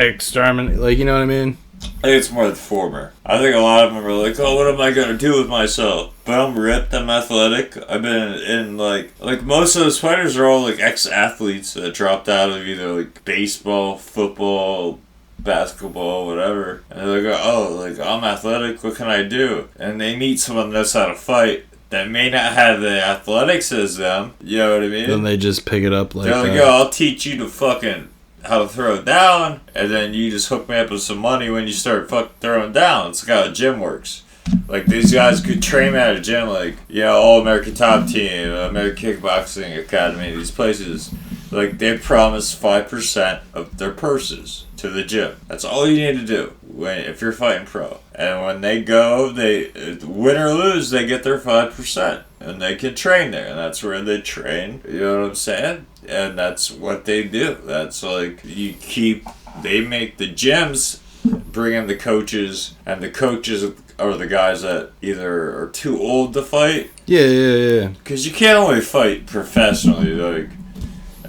Like, you know what I mean? I think it's more the former. I think a lot of them are like, oh, what am I going to do with myself? But I'm ripped, I'm athletic. I've been in, like most of those fighters are all, like, ex-athletes that dropped out of either, like, baseball, football, basketball, whatever. And they're like, oh, like, I'm athletic, what can I do? And they meet someone that knows how to fight that may not have the athletics as them. You know what I mean? Then they just pick it up like they're like, yo, I'll teach you to fucking how to throw it down, and then you just hook me up with some money when you start fucking throwing down. It's like how a gym works. Like, these guys could train at a gym, like, All-American Top Team, American Kickboxing Academy, these places. Like, they promise 5% of their purses to the gym. That's all you need to do if you're fighting pro. And when they go, they win or lose, they get their 5%. And they can train there, and that's where they train. You know what I'm saying? And that's what they do. That's like, they make the gyms bring in the coaches, and the coaches are the guys that either are too old to fight. Yeah. Because you can't only fight professionally. Like,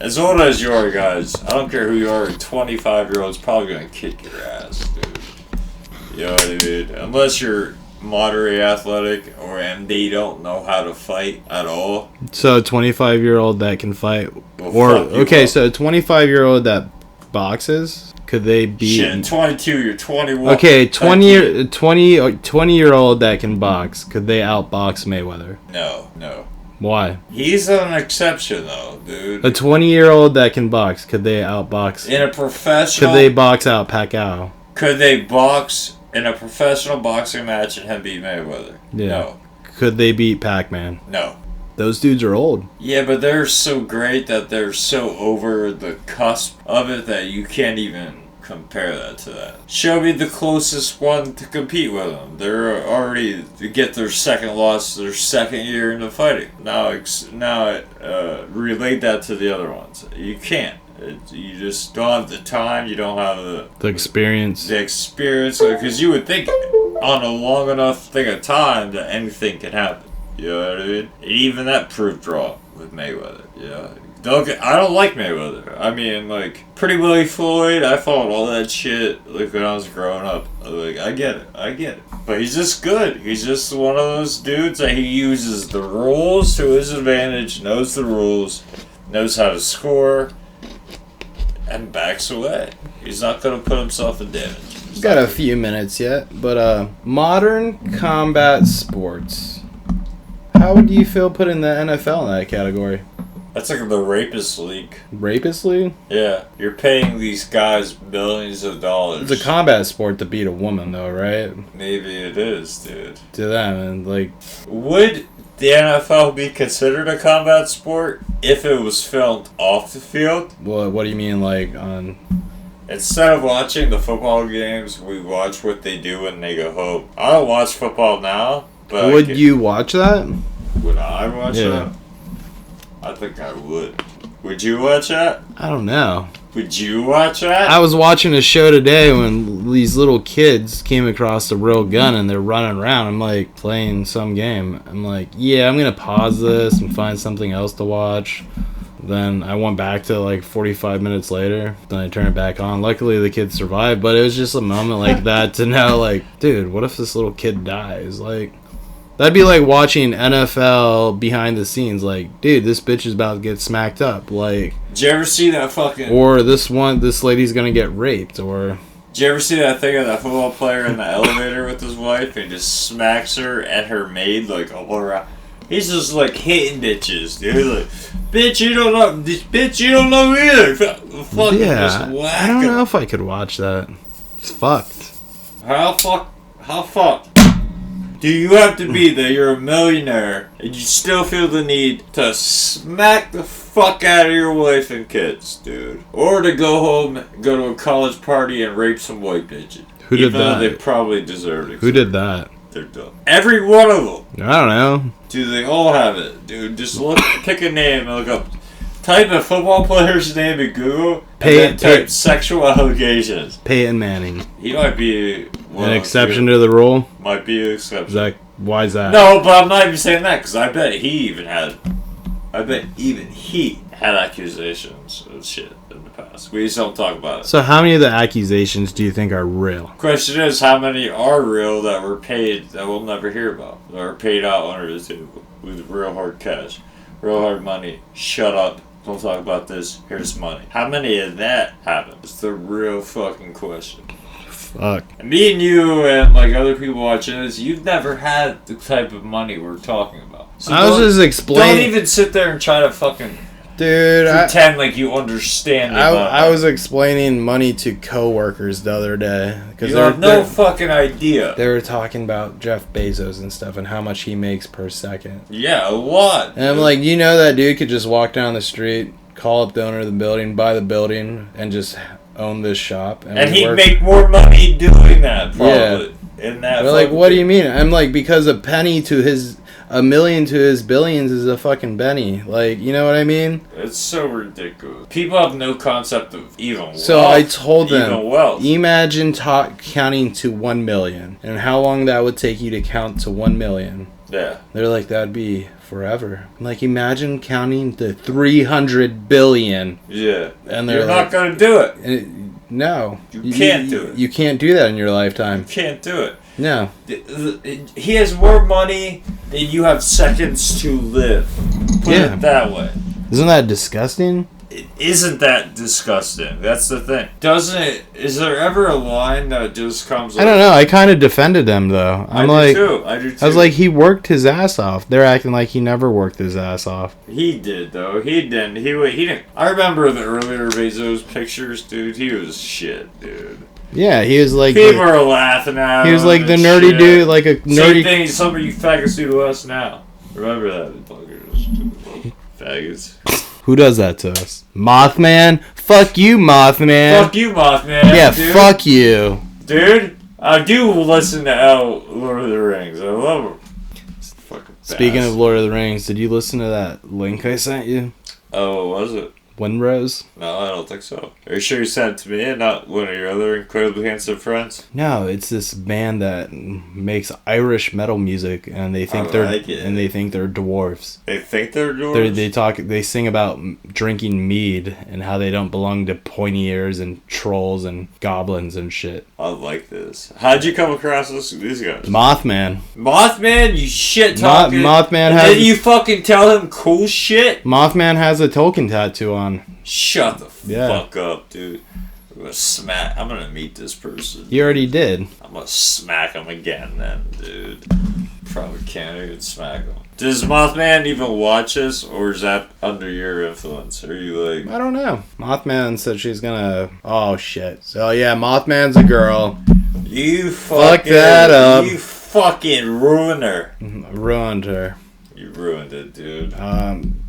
as old as you are, guys, I don't care who you are, a 25-year-old's probably going to kick your ass, dude. You know what I mean? Unless you're moderate athletic and they don't know how to fight at all. So a 25-year-old that can fight, so a 25-year-old that boxes, could they beat? Shit, 22, you're 21. Okay, 20-year-old that can box, could they outbox Mayweather? No. Why? He's an exception, though, dude. A 20-year-old that can box, could they outbox? In a professional... Could they box out Pacquiao? Could they box in a professional boxing match and him beat Mayweather? Yeah. No. Could they beat Pac-Man? No. Those dudes are old. Yeah, but they're so great that they're so over the cusp of it that you can't even compare that to that. Show me the closest one to compete with them. They're already to get their second loss, their second year into fighting. Now relate that to the other ones. You can't. You just don't have the time. You don't have the experience. The experience, because you would think on a long enough thing of time that anything can happen. You know what I mean? Even that proved wrong with Mayweather. Yeah. I don't like Mayweather. I mean, like, Pretty Willie Floyd, I followed all that shit, like, when I was growing up. Like, I get it. But he's just good. He's just one of those dudes that he uses the rules to his advantage, knows the rules, knows how to score, and backs away. He's not going to put himself in damage. He's got a few minutes yet, but, modern combat sports. How would you feel putting the NFL in that category? That's like the rapist league. Rapist league? Yeah. You're paying these guys millions of dollars. It's a combat sport to beat a woman, though, right? Maybe it is, dude. To them, and like... Would the NFL be considered a combat sport if it was filmed off the field? What do you mean, like, on... Instead of watching the football games, we watch what they do when they go home. I don't watch football now, but... Would you watch that? Would I watch that? I think I would. Would you watch that? I don't know. Would you watch that? I was watching a show today when these little kids came across a real gun and they're running around. I'm like, playing some game. I'm like, yeah, I'm going to pause this and find something else to watch. Then I went back to like 45 minutes later. Then I turned it back on. Luckily, the kid survived, but it was just a moment like that to know, like, dude, what if this little kid dies? Like... That'd be like watching NFL behind the scenes. Like, dude, this bitch is about to get smacked up. Like, did you ever see that fucking... Or this lady's gonna get raped, or... Did you ever see that thing of that football player in the elevator with his wife and he just smacks her and her maid, like, all around? He's just, like, hitting bitches, dude. Like, bitch, you don't know... Bitch, you don't know either. Fucking just whack I don't know if I could watch that. It's fucked. How fucked? Do you have to be that you're a millionaire and you still feel the need to smack the fuck out of your wife and kids, dude? Or to go home, go to a college party and rape some white bitches? Who did that? Even though they probably deserved it. Who did that? They're dumb. Every one of them. I don't know. Do they all have it? Dude, just pick a name and look up. Type a football player's name in Google and then type sexual allegations. Peyton Manning. He might be... An exception to the rule? Might be an exception. Why is that? No, but I'm not even saying that, because I bet even he had accusations of shit in the past. We just don't talk about it. So how many of the accusations do you think are real? Question is, how many are real that were paid that we'll never hear about? That were paid out under the table with real hard cash, real hard money. Shut up. Don't talk about this. Here's money. How many of that happened? It's the real fucking question. Fuck. And me and you and like other people watching this, you've never had the type of money we're talking about. So I was just explaining. Don't even sit there and try to fucking pretend like you understand. I was explaining money to coworkers the other day because you have no fucking idea. They were talking about Jeff Bezos and stuff and how much he makes per second. Yeah, a lot. And I'm like, you know, that dude could just walk down the street, call up the owner of the building, buy the building, and just own this shop, and he'd make more money doing that, probably. Yeah. In that. They're like, what do you mean? I'm like, because a million to his billions is a fucking penny. Like, you know what I mean? It's so ridiculous. People have no concept of even wealth. So I told them, imagine counting to 1 million, and how long that would take you to count to 1 million. Yeah. They're like, that'd be forever. I'm like, imagine counting to 300 billion. Yeah. And you're not going to do it. No. You can't do it. You can't do that in your lifetime. You can't do it. No. He has more money than you have seconds to live. Put it that way. Isn't that disgusting? It isn't that disgusting. That's the thing. Doesn't it? Is there ever a line that just comes? I don't know. I kind of defended them though. I do too. I was like, he worked his ass off. They're acting like he never worked his ass off. He did though. He didn't. He didn't. I remember the earlier Bezos pictures, dude. He was shit, dude. Yeah, he was like... People are laughing at him. He was like the nerdy shit. Dude, like a nerdy... Same thing some of you faggots do to us now. Remember that, faggots. Who does that to us? Mothman? Fuck you, Mothman. Fuck you, Mothman. Yeah, dude. Fuck you. Dude, I do listen to Lord of the Rings. I love him. Speaking of Lord of the Rings, did you listen to that link I sent you? Oh, what was it? Winrose? No, I don't think so. Are you sure you sent it to me and not one of your other incredibly handsome friends? No, it's this band that makes Irish metal music, and they think they think they're dwarves. They think they're dwarves? They sing about drinking mead and how they don't belong to pointy ears and trolls and goblins and shit. I like this. How'd you come across these guys? Mothman. Mothman? You shit talking. Mothman and has. then you fucking tell him cool shit? Mothman has a Tolkien tattoo on. Shut the fuck up, dude. I'm gonna meet this person. You already did. I'm gonna smack him again then, dude. Probably can't even smack him. Does Mothman even watch this, or is that under your influence? Are you like... I don't know. Mothman said she's gonna... Oh, shit. So, yeah, Mothman's a girl. You fuck that up. You fucking ruined her. Ruined her. You ruined it, dude.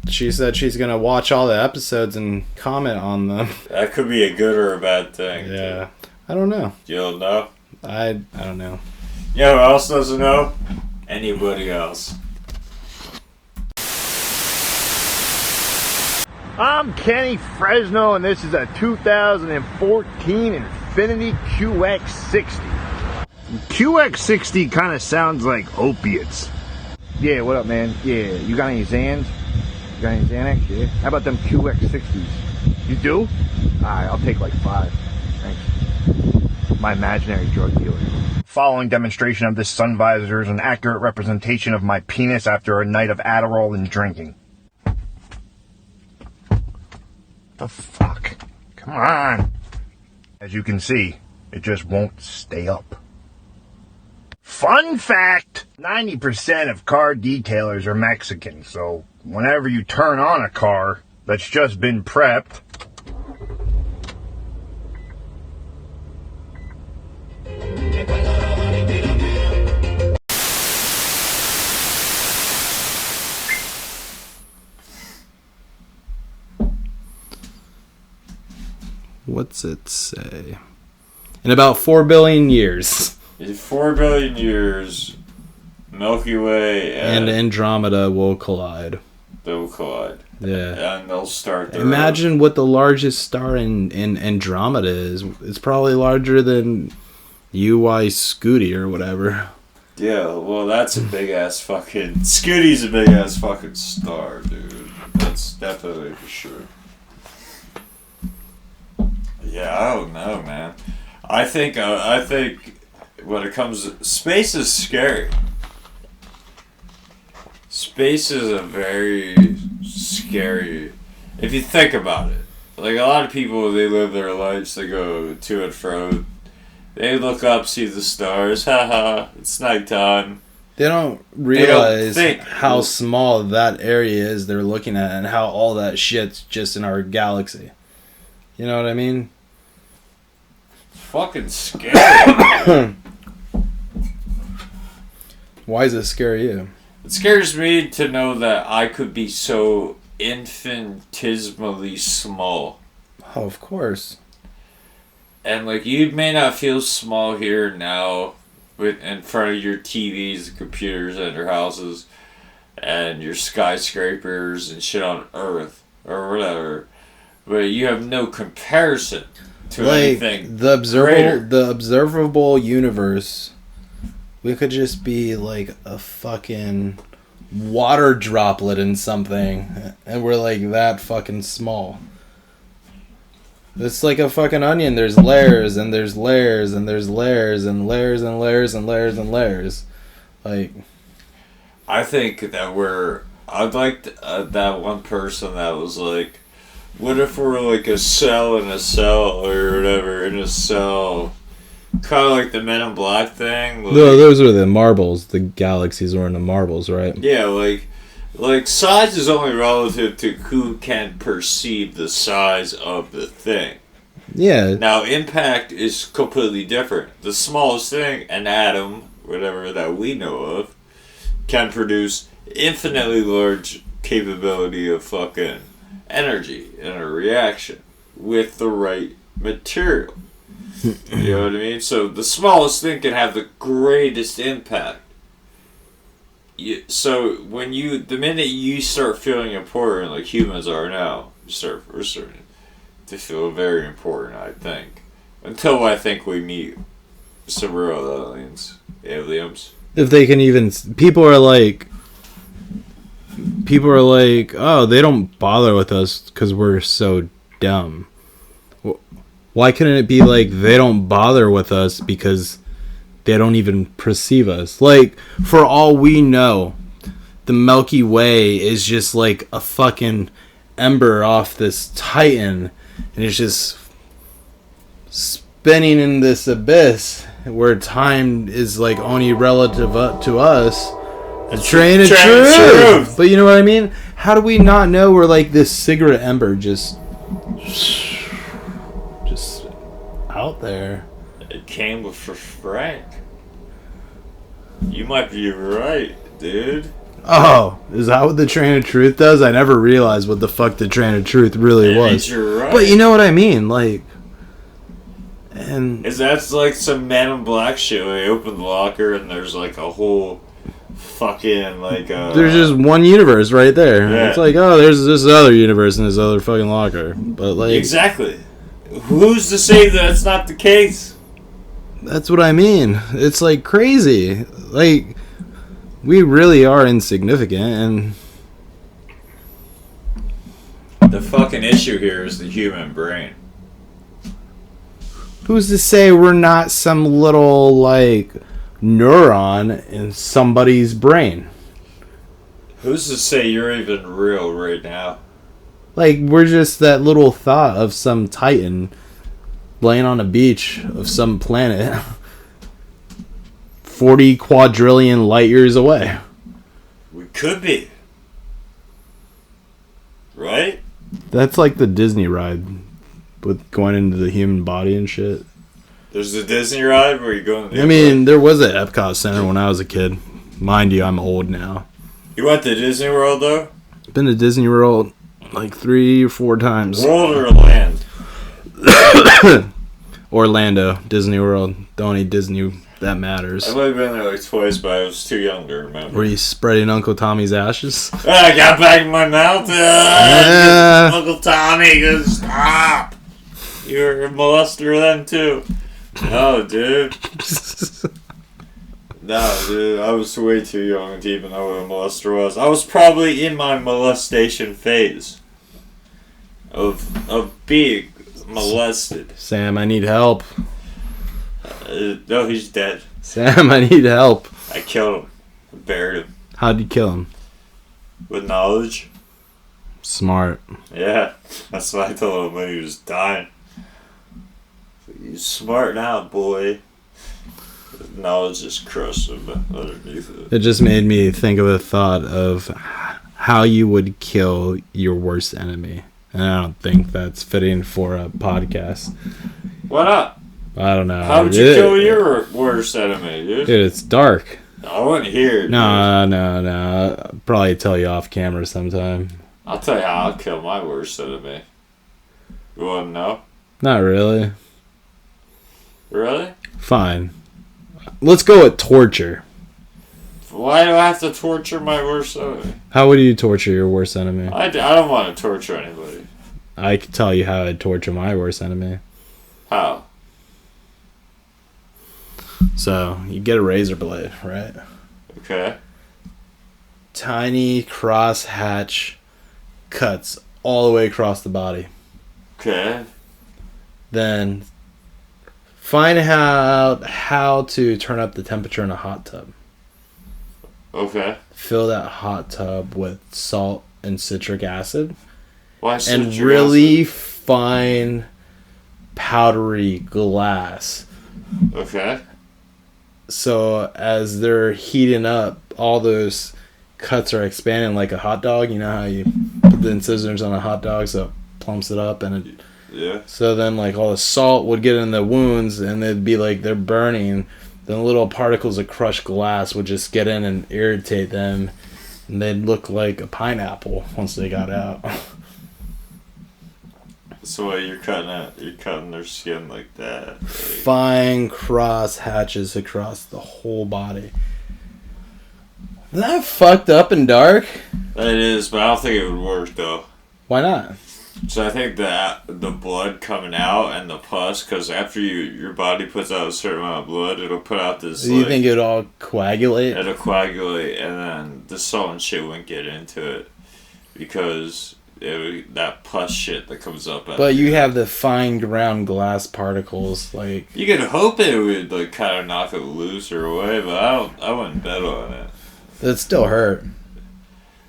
She said she's gonna watch all the episodes and comment on them. That could be a good or a bad thing. Yeah. Dude. I don't know. You don't know? I don't know. You know who else doesn't know? Anybody else. I'm Kenny Fresno, and this is a 2014 Infinity QX60. QX60 kind of sounds like opiates. Yeah, what up, man? Yeah, you got any Xans? You got any Xanax? Yeah. How about them QX60s? You do? Alright, I'll take like 5. Thanks. My imaginary drug dealer. Following demonstration of this sun visor is an accurate representation of my penis after a night of Adderall and drinking. The fuck? Come on. As you can see, it just won't stay up. Fun fact! 90% of car detailers are Mexican, so whenever you turn on a car that's just been prepped, what's it say? In about 4 billion years. In 4 billion years, Milky Way and Andromeda will collide. They will collide. Yeah. And they'll start their Imagine what the largest star in Andromeda is. It's probably larger than UY Scooty or whatever. Yeah, well, that's a big-ass fucking... Scooty's a big-ass fucking star, dude. That's definitely for sure. Yeah, I don't know, man. I think when it comes to... Space is scary. Space is a very scary... If you think about it. Like, a lot of people, they live their lives, they go to and fro. They look up, see the stars. Haha, it's nighttime. They don't realize how small that area is they're looking at and how all that shit's just in our galaxy. You know what I mean? Fucking scary. Why does it scare you? It scares me to know that I could be so infinitesimally small. Oh, of course. And like, you may not feel small here now in front of your TVs and computers at your houses and your skyscrapers and shit on Earth or whatever, but you have no comparison to anything the greater. observable universe. We could just be like a fucking water droplet in something, and we're like that fucking small. It's like a fucking onion. There's layers and there's layers and there's layers and layers and layers and layers and layers. Like, I think that I'd like that one person that was like, what if we're like a cell in a cell or whatever in a cell, kind of like the Men in Black thing. Like, no, those are the marbles. The galaxies were in the marbles, right? Yeah, like size is only relative to who can perceive the size of the thing. Yeah. Now, impact is completely different. The smallest thing, an atom, whatever that we know of, can produce infinitely large capability of fucking energy in a reaction with the right material. You know what I mean? So the smallest thing can have the greatest impact. So the minute you start feeling important, like humans are now, we're starting to feel very important, I think. Until I think we meet some real aliens. If they can even... People are like, oh, they don't bother with us because we're so dumb. Why couldn't it be like, they don't bother with us because they don't even perceive us? Like, for all we know, the Milky Way is just like a fucking ember off this Titan, and it's just spinning in this abyss where time is like only relative to us. A train of truth. But you know what I mean? How do we not know we're like this cigarette ember just out there? It came with Frank. You might be right, dude. Oh, is that what the train of truth does? I never realized what the fuck the train of truth really was. You're right. But you know what I mean, like, and is that's like some Man in Black shit where they open the locker and there's like a whole fucking like there's just one universe right there. Yeah. It's like, oh, there's this other universe in this other fucking locker. But like, exactly. Who's to say that's not the case? That's what I mean. It's like crazy. Like, we really are insignificant, and the fucking issue here is the human brain. Who's to say we're not some little, like, neuron in somebody's brain? Who's to say you're even real right now? Like, we're just that little thought of some Titan laying on a beach of some planet 40 quadrillion light years away. We could be. Right? That's like the Disney ride with going into the human body and shit. There's the Disney ride where you go in the I mean, there was at Epcot Center when I was a kid. Mind you, I'm old now. You went to Disney World, though? Been to Disney World like 3 or 4 times. World or land? Orlando, Disney World. The only Disney that matters. I've only been there like twice, but I was too young to remember. Were you spreading Uncle Tommy's ashes? I got back in my mouth. Yeah. Uncle Tommy, go stop. You were a molester then, too. No, dude. No, dude. I was way too young to even know what a molester was. I was probably in my molestation phase of being molested. Sam, I need help. No, he's dead. Sam, I need help. I killed him. I buried him. How'd you kill him? With knowledge. Smart. Yeah, that's what I told him when he was dying. You're smart now, boy. Knowledge just crushed him underneath it. It just made me think of a thought of how you would kill your worst enemy. And I don't think that's fitting for a podcast. Why not? I don't know. How would you kill your worst enemy, dude? Dude, it's dark. I wouldn't hear it. No. I'll probably tell you off camera sometime. I'll tell you how I'll kill my worst enemy. You want to know? Not really. Really? Fine. Let's go with torture. Why do I have to torture my worst enemy? How would you torture your worst enemy? I don't want to torture anybody. I could tell you how I'd torture my worst enemy. How? So, you get a razor blade, right? Okay. Tiny cross-hatch cuts all the way across the body. Okay. Then find out how to turn up the temperature in a hot tub. Okay. Fill that hot tub with salt and citric acid. Why citric and really acid? fine powdery glass. Okay. So as they're heating up, all those cuts are expanding like a hot dog. You know how you put the incisors on a hot dog so it plumps it up and it... Yeah. So then like all the salt would get in the wounds and they'd be like they're burning. Then little particles of crushed glass would just get in and irritate them. And they'd look like a pineapple once they got out. So what, you're cutting their skin like that. Like... Fine cross hatches across the whole body. Isn't that fucked up and dark? It is, but I don't think it would work though. Why not? So I think that the blood coming out and the pus, because after your body puts out a certain amount of blood, it'll put out this. Do you think it'll all coagulate? It'll coagulate, and then the salt and shit wouldn't get into it because that pus shit that comes up. But you have the fine ground glass particles, like you could hope it would like kind of knock it loose or away, but I wouldn't bet on it. It still hurt.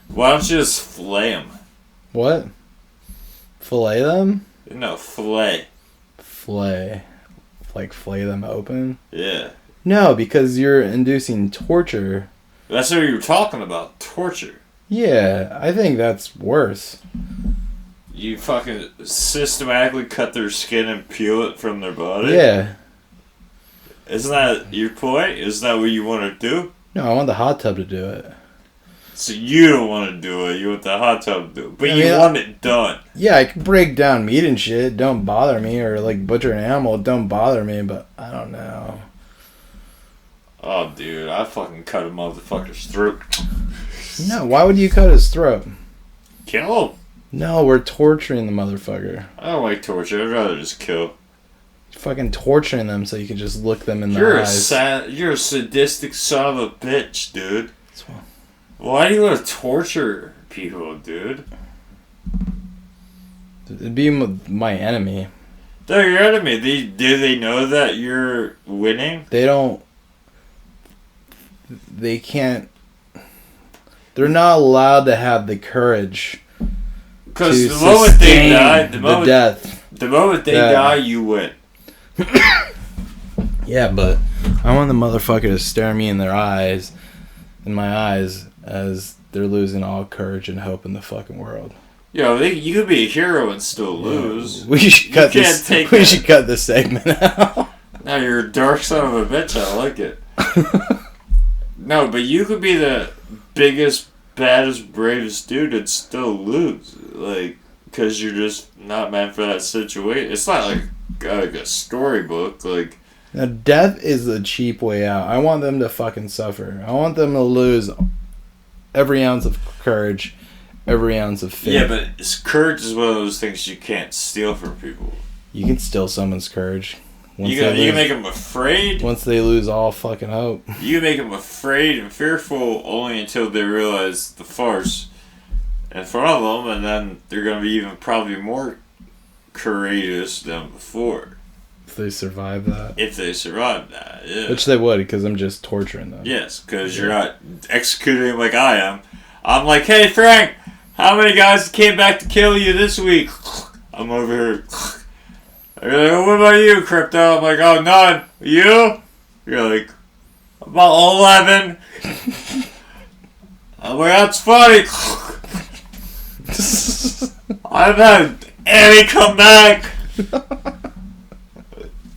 Why don't you just flay them? What? Fillet them? No, flay. Flay. Like flay them open? Yeah. No, because you're inducing torture. That's what you were talking about, torture. Yeah, I think that's worse. You fucking systematically cut their skin and peel it from their body? Yeah. Isn't that your point? Isn't that what you want to do? No, I want the hot tub to do it. So you don't want to do it, you want the hot tub to do it. But you want it done. Yeah, I can break down meat and shit. Don't bother me. Or like butcher an animal. Don't bother me. But I don't know. Oh, dude, I fucking cut a motherfucker's throat. No, why would you cut his throat? Kill him. No, we're torturing the motherfucker. I don't like torture. I'd rather just kill. Fucking torturing them so you can just look them in the eyes. You're a sadistic son of a bitch, dude. Why do you want to torture people, dude? It'd be my enemy. They're your enemy. Do they know that you're winning? They don't. They can't. They're not allowed to have the courage. Because the moment they die, the moment they die, you win. Yeah, but I want the motherfucker to stare me in my eyes, as they're losing all courage and hope in the fucking world. Yo, you could be a hero and still lose. We should cut this. We should cut this segment out. No, you're a dark son of a bitch. I like it. No, but you could be the biggest, baddest, bravest dude and still lose. Like, because you're just not meant for that situation. It's not like a storybook. Like, now, death is the cheap way out. I want them to fucking suffer. I want them to lose every ounce of courage, every ounce of faith. Yeah, but courage is one of those things you can't steal from people. You can steal someone's courage. You can make them afraid. Once they lose all fucking hope. You can make them afraid and fearful only until they realize the farce in front of them, and then they're going to be even probably more courageous than before. If they survive that. If they survive that, yeah. Which they would, because I'm just torturing them. Yes, because you're not executing them like I am. I'm like, hey, Frank, how many guys came back to kill you this week? I'm over here. You're like, what about you, Crypto? I'm like, oh, none. You? You're like, about 11. I'm like, that's funny. I've had Annie come back.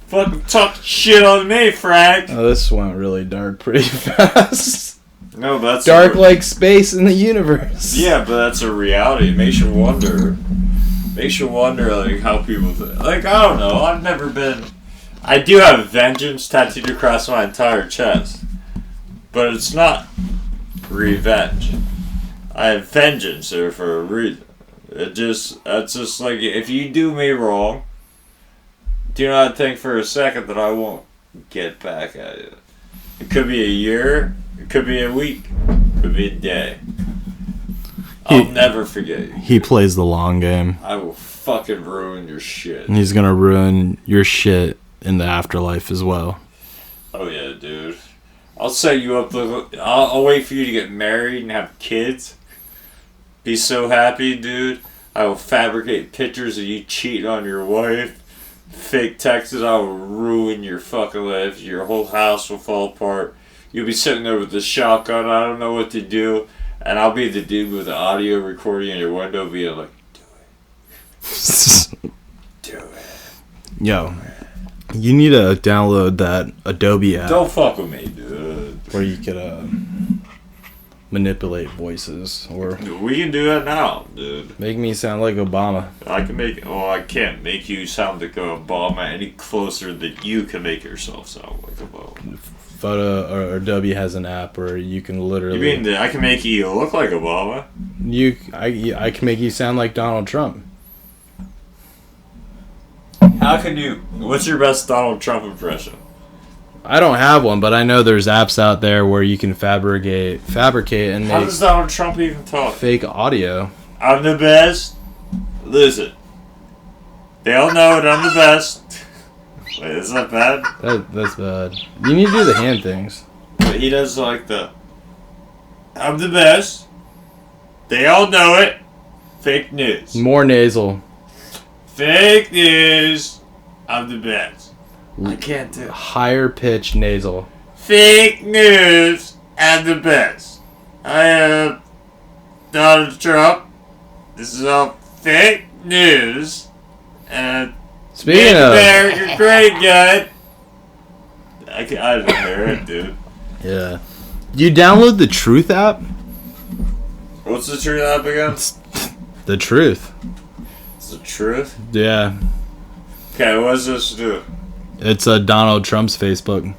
Fucking talk shit on me, Frank. Oh, this went really dark pretty fast. No, but that's dark like space in the universe. Yeah, but that's a reality. It makes you wonder. Makes you wonder, like, how people think. Like, I don't know. I've never been... I do have vengeance tattooed across my entire chest. But it's not revenge. I have vengeance there for a reason. That's just like, if you do me wrong, do not think for a second that I won't get back at you. It could be a year. It could be a week. It could be a day. I'll never forget you. He plays the long game. I will fucking ruin your shit. And he's gonna ruin your shit in the afterlife as well. Oh yeah, dude. I'll set you up. I'll wait for you to get married and have kids. Be so happy, dude. I will fabricate pictures of you cheating on your wife. Fake texts. I will ruin your fucking life. Your whole house will fall apart. You'll be sitting there with the shotgun. I don't know what to do. And I'll be the dude with the audio recording in your window being like, do it. Do it. Yo, you need to download that Adobe app. Don't fuck with me, dude. Where you could manipulate voices. Or we can do that now, dude. Make me sound like Obama. I can't make you sound like Obama any closer than you can make yourself sound like Obama. Photo or Adobe has an app where you can literally. You mean that I can make you look like Obama? I can make you sound like Donald Trump. How can you... What's your best Donald Trump impression? I don't have one, but I know there's apps out there where you can fabricate and How make does Donald Trump even talk? fake audio. I'm the best. Listen. They all know it, I'm the best. Wait, is that bad? That's bad. You need to do the hand things. But he does like the... I'm the best. They all know it. Fake news. More nasal. Fake news. I'm the best. I can't do it. Higher pitch nasal. Fake news. I'm the best. I am Donald Trump. This is all fake news. And Speaking of... America, great guy. I don't hear it, dude. Yeah. You download the Truth app? What's the truth app again? It's the Truth. It's the truth? Yeah. Okay, what does this do? It's Donald Trump's Facebook.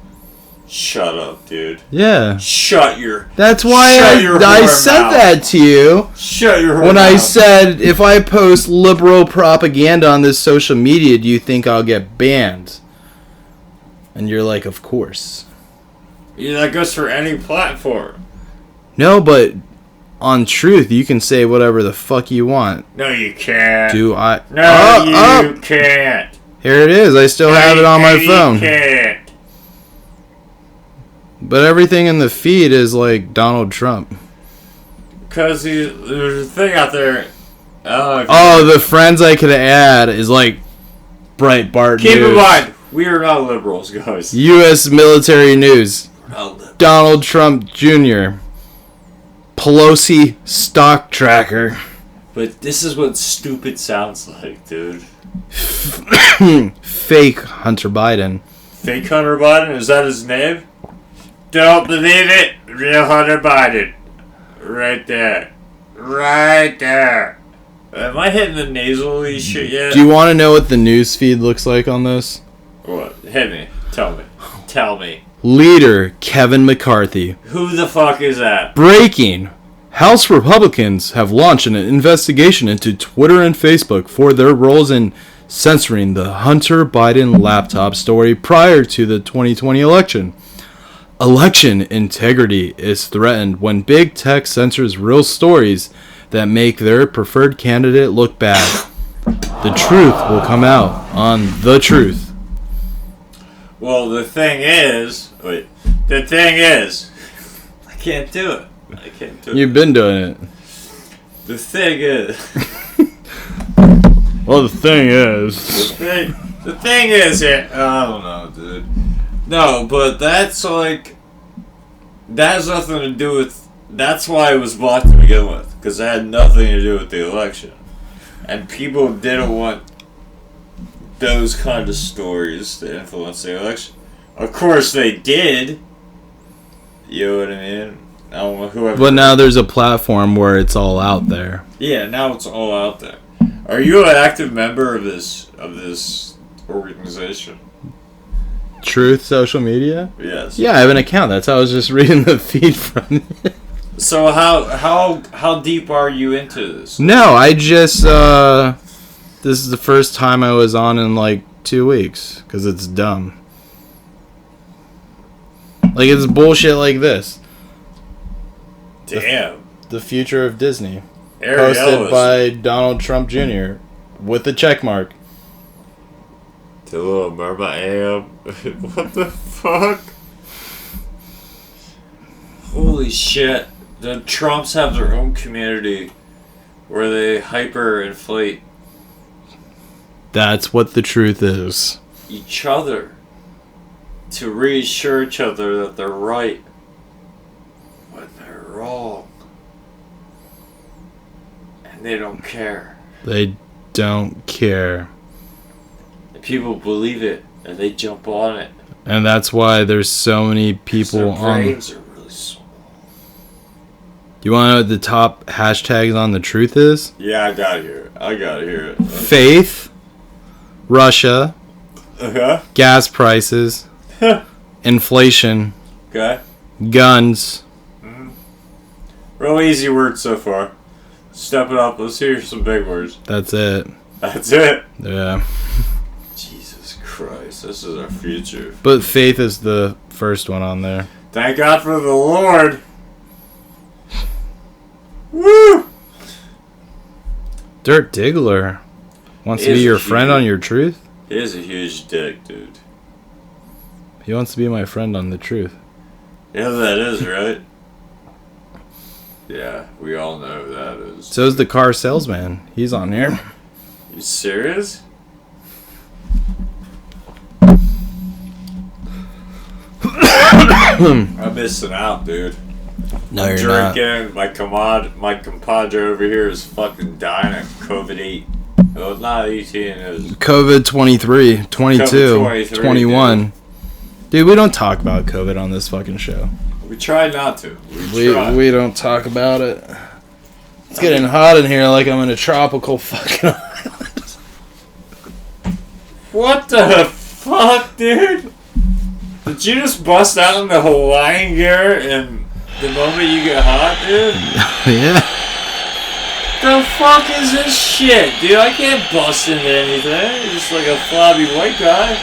Shut up, dude. Yeah. Shut your... That's why Shut your I whore said mouth. that to you. Shut your whore When I mouth. said, if I post liberal propaganda on this social media, do you think I'll get banned? And you're like, of course. Yeah, that goes for any platform. No, but on Truth, you can say whatever the fuck you want. No, you can't. Do I? No, you can't. Here it is. I still have it on my phone. You can't. But everything in the feed is like Donald Trump. Because there's a thing out there. Oh, the friends I could add is like Breitbart Keep News. in mind, we are not liberals, guys. U.S. military news. We're not liberals. Donald Trump Jr. Pelosi stock tracker. But this is what stupid sounds like, dude. Fake Hunter Biden. Fake Hunter Biden? Is that his name? Don't believe it. Real Hunter Biden. Right there. Right there. Am I hitting the nasally shit yet? Do you want to know what the news feed looks like on this? What? Hit me. Tell me. Tell me. Leader Kevin McCarthy. Who the fuck is that? Breaking. House Republicans have launched an investigation into Twitter and Facebook for their roles in censoring the Hunter Biden laptop story prior to the 2020 election. Election integrity is threatened when big tech censors real stories that make their preferred candidate look bad. The truth will come out on The Truth. Well, the thing is... The thing is... I can't do it. I can't do it. You've been doing it. The thing is... Well, the thing is... The thing is... I don't know, dude. No, but that's like... That has nothing to do with... That's why it was blocked to begin with. Because it had nothing to do with the election. And people didn't want those kind of stories to influence the election. Of course they did. You know what I mean? I don't know whoever... But now there's a platform where it's all out there. Yeah, now it's all out there. Are you an active member of this organization? Truth social media? Yes. Yeah, I have an account. That's how I was just reading the feed from it. So how deep are you into this? No, I just this is the first time I was on in like 2 weeks because it's dumb. Like it's bullshit like this. Damn. The future of Disney. Ariel Posted is- by Donald Trump Jr. with a check mark. To little mermaid. What the fuck? Holy shit. The Trumps have their own community where they hyperinflate That's what the truth is. each other to reassure each other that they're right when they're wrong. And they don't care. They don't care. And people believe it and they jump on it. And that's why there's so many people Their on. brains are really small. Do you want to know what the top hashtags on the truth is? Yeah, I gotta hear it. Faith, Russia, Okay. gas prices, inflation, Okay. guns. Real easy words so far. Step it up. Let's hear some big words. That's it. That's it. Yeah. Jesus Christ, this is our future. But Faith is the first one on there. Thank God for the Lord. Woo! Dirt Diggler wants to be your friend on your truth? He is a huge dick, dude. He wants to be my friend on the truth. Yeah, that is, right? Yeah, we all know who that is. So is the car salesman. He's on here. You serious? I'm missing out, dude. No, I'm you're not. drinking. My compadre over here is fucking dying of COVID-8. Well, not 18, it is. COVID 23, 22, COVID 21. Dude, we don't talk about COVID on this fucking show. We try not to. We don't talk about it. It's getting hot in here like I'm in a tropical fucking island. What the fuck, dude? Did you just bust out in the Hawaiian gear in the moment you get hot, dude? Yeah. The fuck is this shit, dude? I can't bust into anything. Just like a flabby white guy.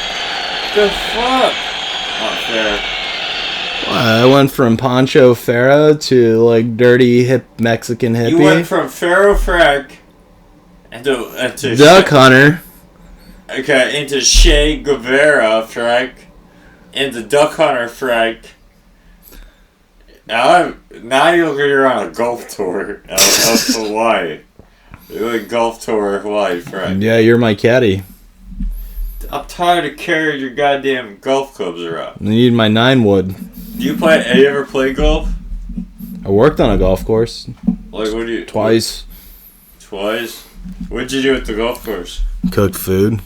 The fuck? Not fair. I went from Pancho Farah to like dirty hip Mexican hippie. You went from Pharaoh Frack into Duck Hunter. Okay, into Che Guevara Frack, into Duck Hunter Frack. Now you're on a golf tour of Hawaii. You're a golf tour of Hawaii, Frack. Yeah, you're my caddy. I'm tired of carrying your goddamn golf clubs around. I need my 9-wood. Have you ever played golf? I worked on a golf course. Like, what do you... Twice. Twice? What'd you do at the golf course? Cooked food.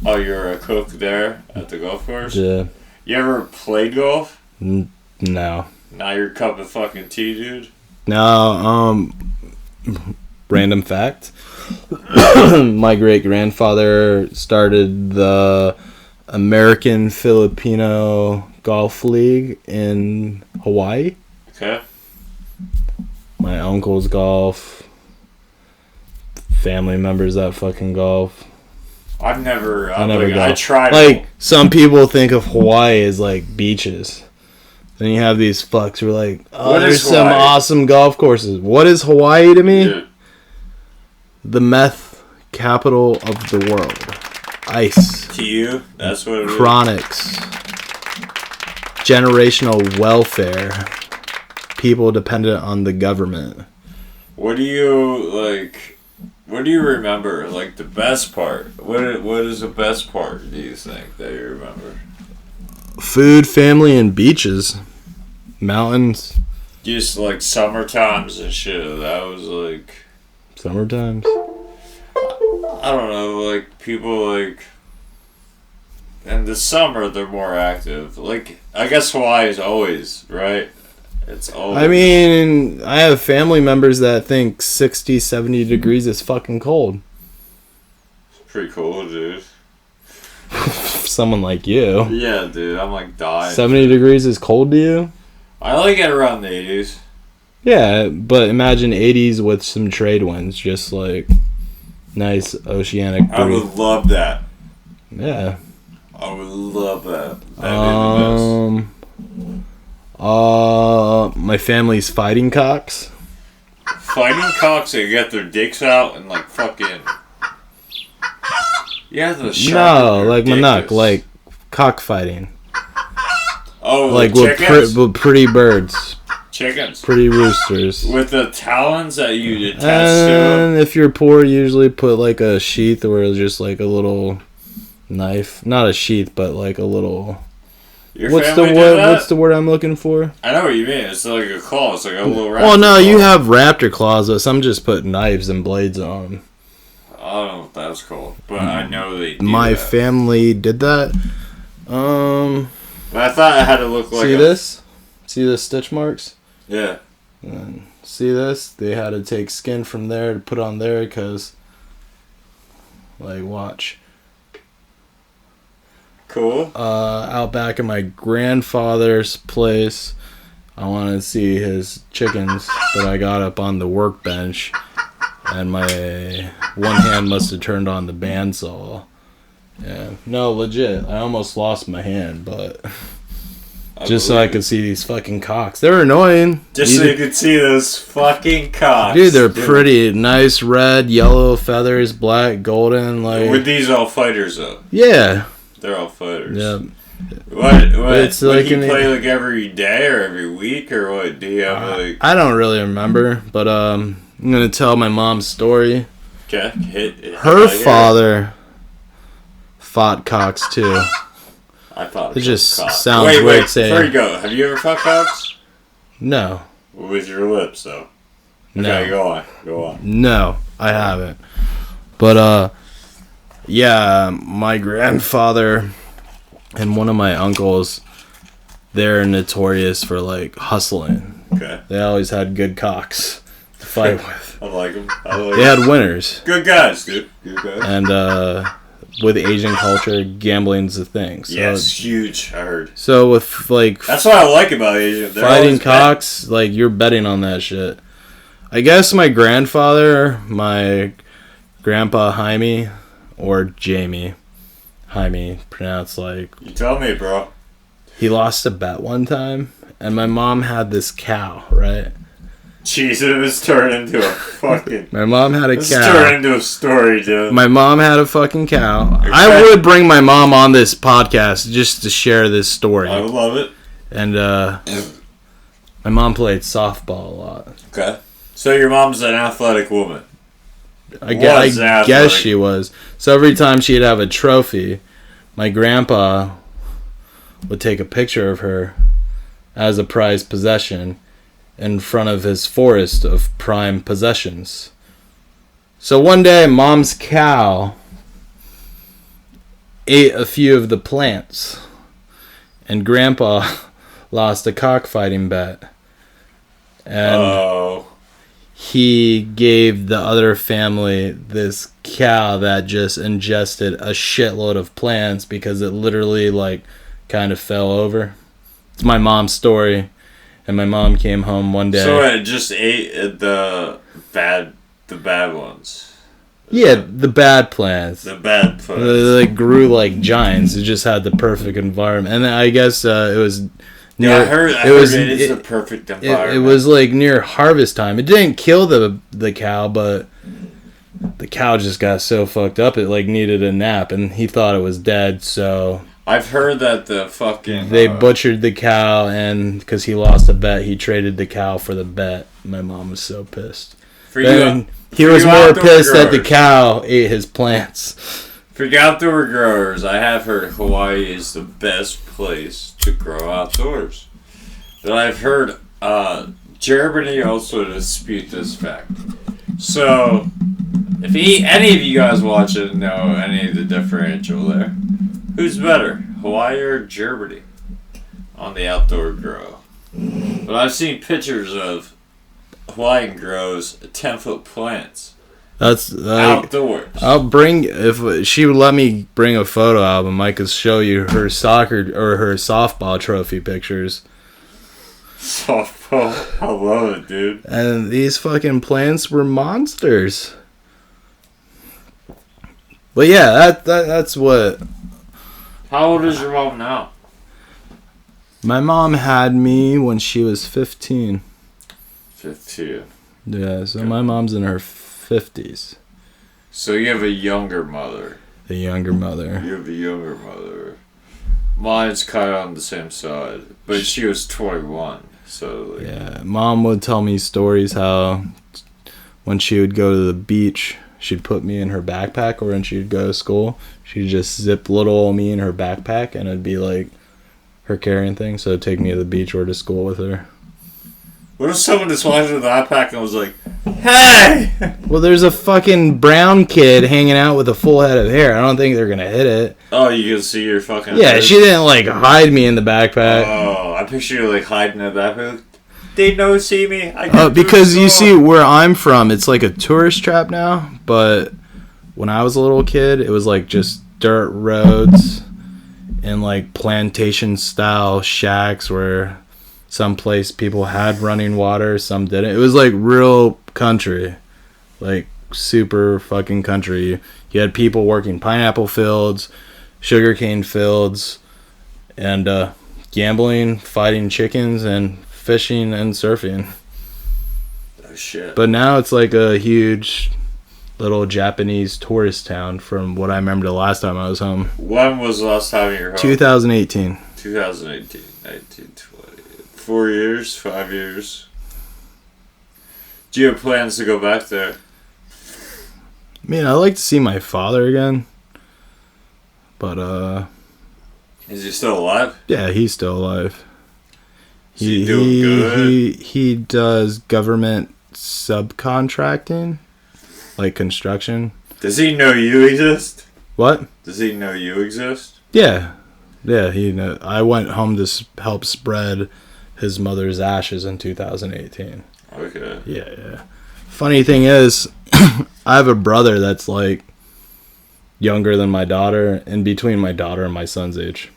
Oh, you're a cook there at the golf course? Yeah. You ever played golf? No. Now you're a cup of fucking tea, dude? No, random fact. My great-grandfather started the American Filipino Golf League in Hawaii. Okay. My uncle's golf. Family members that fucking golf. I've never golfed. I tried. Like, some people think of Hawaii as like beaches. Then you have these fucks who are like, oh, there's some awesome golf courses. What is Hawaii to me? Yeah. The meth capital of the world. Ice. To you? That's what it is? Chronics. Generational welfare. People dependent on the government. What do you remember? Like, the best part? What is the best part, do you think, that you remember? Food, family, and beaches. Mountains. Just, like, summer times and shit. That was, like... Summertimes. I don't know, like, people, like... In the summer, they're more active. Like, I guess Hawaii is always, right? It's always... I mean, I have family members that think 60, 70 degrees is fucking cold. It's pretty cool, dude. Someone like you. Yeah, dude, I'm, like, dying. 70 degrees is cold to you? I like it around the 80s. Yeah, but imagine 80s with some trade winds, just like nice oceanic breeze. I would love that. Yeah. I would love that. That'd be the best. My family's fighting cocks. Fighting cocks, they get their dicks out and like fucking... Yeah, the No, like Manuk, like cockfighting. Oh, like with pretty birds. Chickens. Pretty roosters. With the talons that you attach to And if you're poor, usually put like a sheath or just like a little knife. Not a sheath, but like a little... What's the word I'm looking for? I know what you mean. It's like a claw. It's like a little raptor Well, no, claw. you have raptor claws, but some just put knives and blades on them. I don't know what that's called, but I know they do My that. family did that. But I thought it had to look like this? See the stitch marks? Yeah. And see this? They had to take skin from there to put on there because, like, watch. Cool. Out back in my grandfather's place, I wanted to see his chickens, but I got up on the workbench, and my one hand must have turned on the bandsaw, Yeah. No, legit. I almost lost my hand, but just so I could see these fucking cocks. They're annoying. Just so you could see those fucking cocks. Dude, they're pretty. Nice red, yellow feathers, black, golden. Like. Were these all fighters, though? Yeah. They're all fighters. Yeah. What? It's would like you play like every day or every week or what? Do you have like? I don't really remember, but I'm gonna tell my mom's story. Okay, her father fought cocks too. I thought it just cock. sounds wait, weird saying. Before you go, have you ever fought cocks? No. With your lips, though. No. Okay, go on. No, I haven't. But yeah, my grandfather and one of my uncles, they're notorious for like hustling. Okay. They always had good cocks to fight with. I like them. They had winners. Good guys, dude. Good guys. And with Asian culture, gambling's a thing. So, yes, huge. I heard. So with like that's what I like about Asian. They're fighting cocks, like you're betting on that shit. I guess my grandfather, my grandpa Jaime, or Jamie, Jaime pronounced like. You tell me, bro. He lost a bet one time, and my mom had this cow, right? Jeez, it was turned into a fucking... My mom had a cow. It's turned into a story, dude. My mom had a fucking cow. Okay. I would bring my mom on this podcast just to share this story. I would love it. And my mom played softball a lot. Okay. So your mom's an athletic woman. I guess she was. So every time she'd have a trophy, my grandpa would take a picture of her as a prized possession in front of his forest of prime possessions. So one day, mom's cow ate a few of the plants, and grandpa lost a cockfighting bet. And he gave the other family this cow that just ingested a shitload of plants because it literally like kind of fell over. It's my mom's story. And my mom came home one day. So it just ate the bad ones. Yeah, the bad plants. The bad plants. They grew like giants. It just had the perfect environment. And I guess it was near. Yeah, I heard it is the perfect environment. It was like near harvest time. It didn't kill the cow, but the cow just got so fucked up it like needed a nap, and he thought it was dead. So I've heard that the fucking... They butchered the cow, and because he lost a bet, he traded the cow for the bet. My mom was so pissed. He was more pissed that the cow ate his plants. For you outdoor growers, I have heard Hawaii is the best place to grow outdoors. But I've heard Germany also dispute this fact. So, if any of you guys watching know any of the differential there, who's better, Hawaii or Germany on the outdoor grow? But I've seen pictures of Hawaiian grows 10-foot plants. That's outdoors. I'll bring, if she would let me bring a photo album, I could show you her soccer or her softball trophy pictures. Softball, I love it, dude. And these fucking plants were monsters. But yeah, that's what. How old is your mom now? My mom had me when she was 15. 15. Yeah, so my mom's in her 50s. So you have a younger mother. The younger mother. You have a younger mother. Mine's kind of on the same side, but she was 21. So like, yeah, mom would tell me stories how when she would go to the beach, she'd put me in her backpack, or when she'd go to school, she'd just zip little old me in her backpack, and it'd be like her carrying things, so it'd take me to the beach or to school with her. What if someone just walked into the backpack and was like, hey! Well, there's a fucking brown kid hanging out with a full head of hair. I don't think they're gonna hit it. Oh, you can see your fucking... Yeah, head. She didn't like hide me in the backpack. Oh, I picture you like hiding in the backpack. They don't see me. Because you see where I'm from, it's like a tourist trap now. But when I was a little kid, it was like just dirt roads and like plantation style shacks where some place people had running water, some didn't. It was like real country, like super fucking country. You had people working pineapple fields, sugarcane fields, and gambling, fighting chickens, and fishing and surfing. Oh, shit. But now it's like a huge little Japanese tourist town from what I remember the last time I was home. When was the last time you were home? 2018. 2018, 19, 20. 4 years? 5 years? Do you have plans to go back there? I mean, I'd like to see my father again. But, Is he still alive? yeah, he's still alive. Is he doing good? He does government subcontracting, like construction. Does he know you exist? What? Does he know you exist? Yeah. Yeah, I went home to help spread his mother's ashes in 2018. Okay. Yeah. Funny thing is, I have a brother that's like younger than my daughter, in between my daughter and my son's age.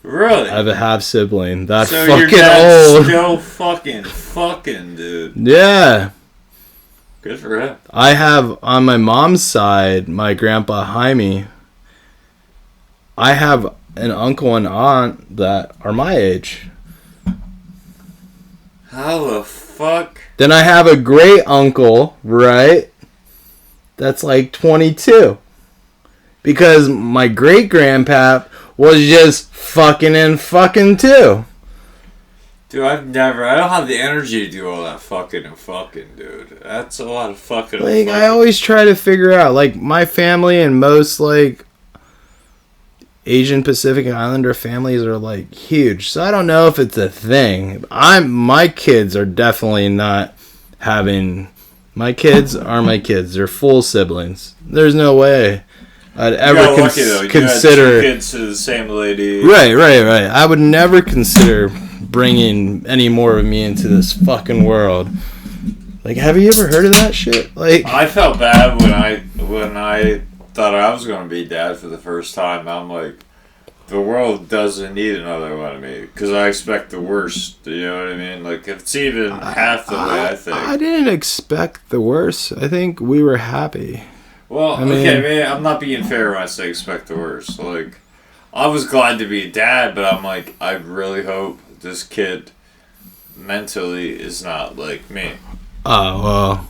Really? I have a half sibling. That's so fucking your dad's old. Still fucking, dude. Yeah. Good for him. I have on my mom's side my grandpa Jaime. I have an uncle and aunt that are my age. How the fuck? Then I have a great uncle, right? That's like 22. Because my great grandpap was just fucking too. Dude, I don't have the energy to do all that fucking, dude. That's a lot of fucking. Like, I always try to figure out, like, my family and most, like, Asian Pacific Islander families are, like, huge. So I don't know if it's a thing. My kids are definitely not having... My kids are my kids. They're full siblings. There's no way I'd ever consider... You had 2 kids to the same lady. Right. I would never consider bringing any more of me into this fucking world. Like, have you ever heard of that shit? Like, I felt bad when I thought I was going to be dad for the first time. I'm like, the world doesn't need another one of me because I expect the worst. You know what I mean? Like, if it's even half the way I think. I didn't expect the worst. I think we were happy. Well, I'm not being fair when I say expect the worst. Like, I was glad to be a dad, but I'm like, I really hope this kid mentally is not like me. Oh, well,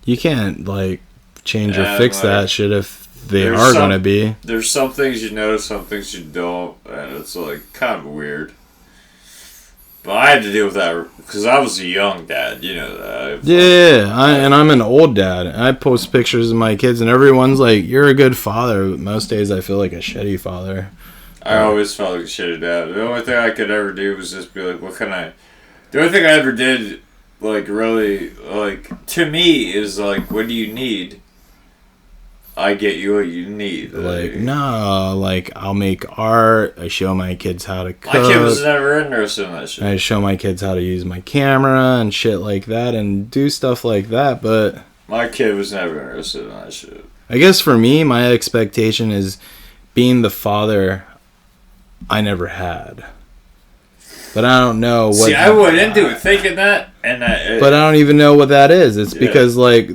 you can't, like, change or fix that shit if they are going to be. There's some things you know, some things you don't, and it's, like, kind of weird. But I had to deal with that because I was a young dad, you know that. And I'm an old dad. I post pictures of my kids, and everyone's like, you're a good father. But most days I feel like a shitty father. I always felt like a shitty dad. The only thing I could ever do was just be like, the only thing I ever did, like, really, like, to me is, like, what do you need? I get you what you need. Like, no, like, I'll make art. I show my kids how to cook. My kid was never interested in that shit. I show my kids how to use my camera and shit like that and do stuff like that, but... My kid was never interested in that shit. I guess for me, my expectation is being the father I never had. But I don't know what... See, I went into it thinking that, and but I don't even know what that is. It's because, like...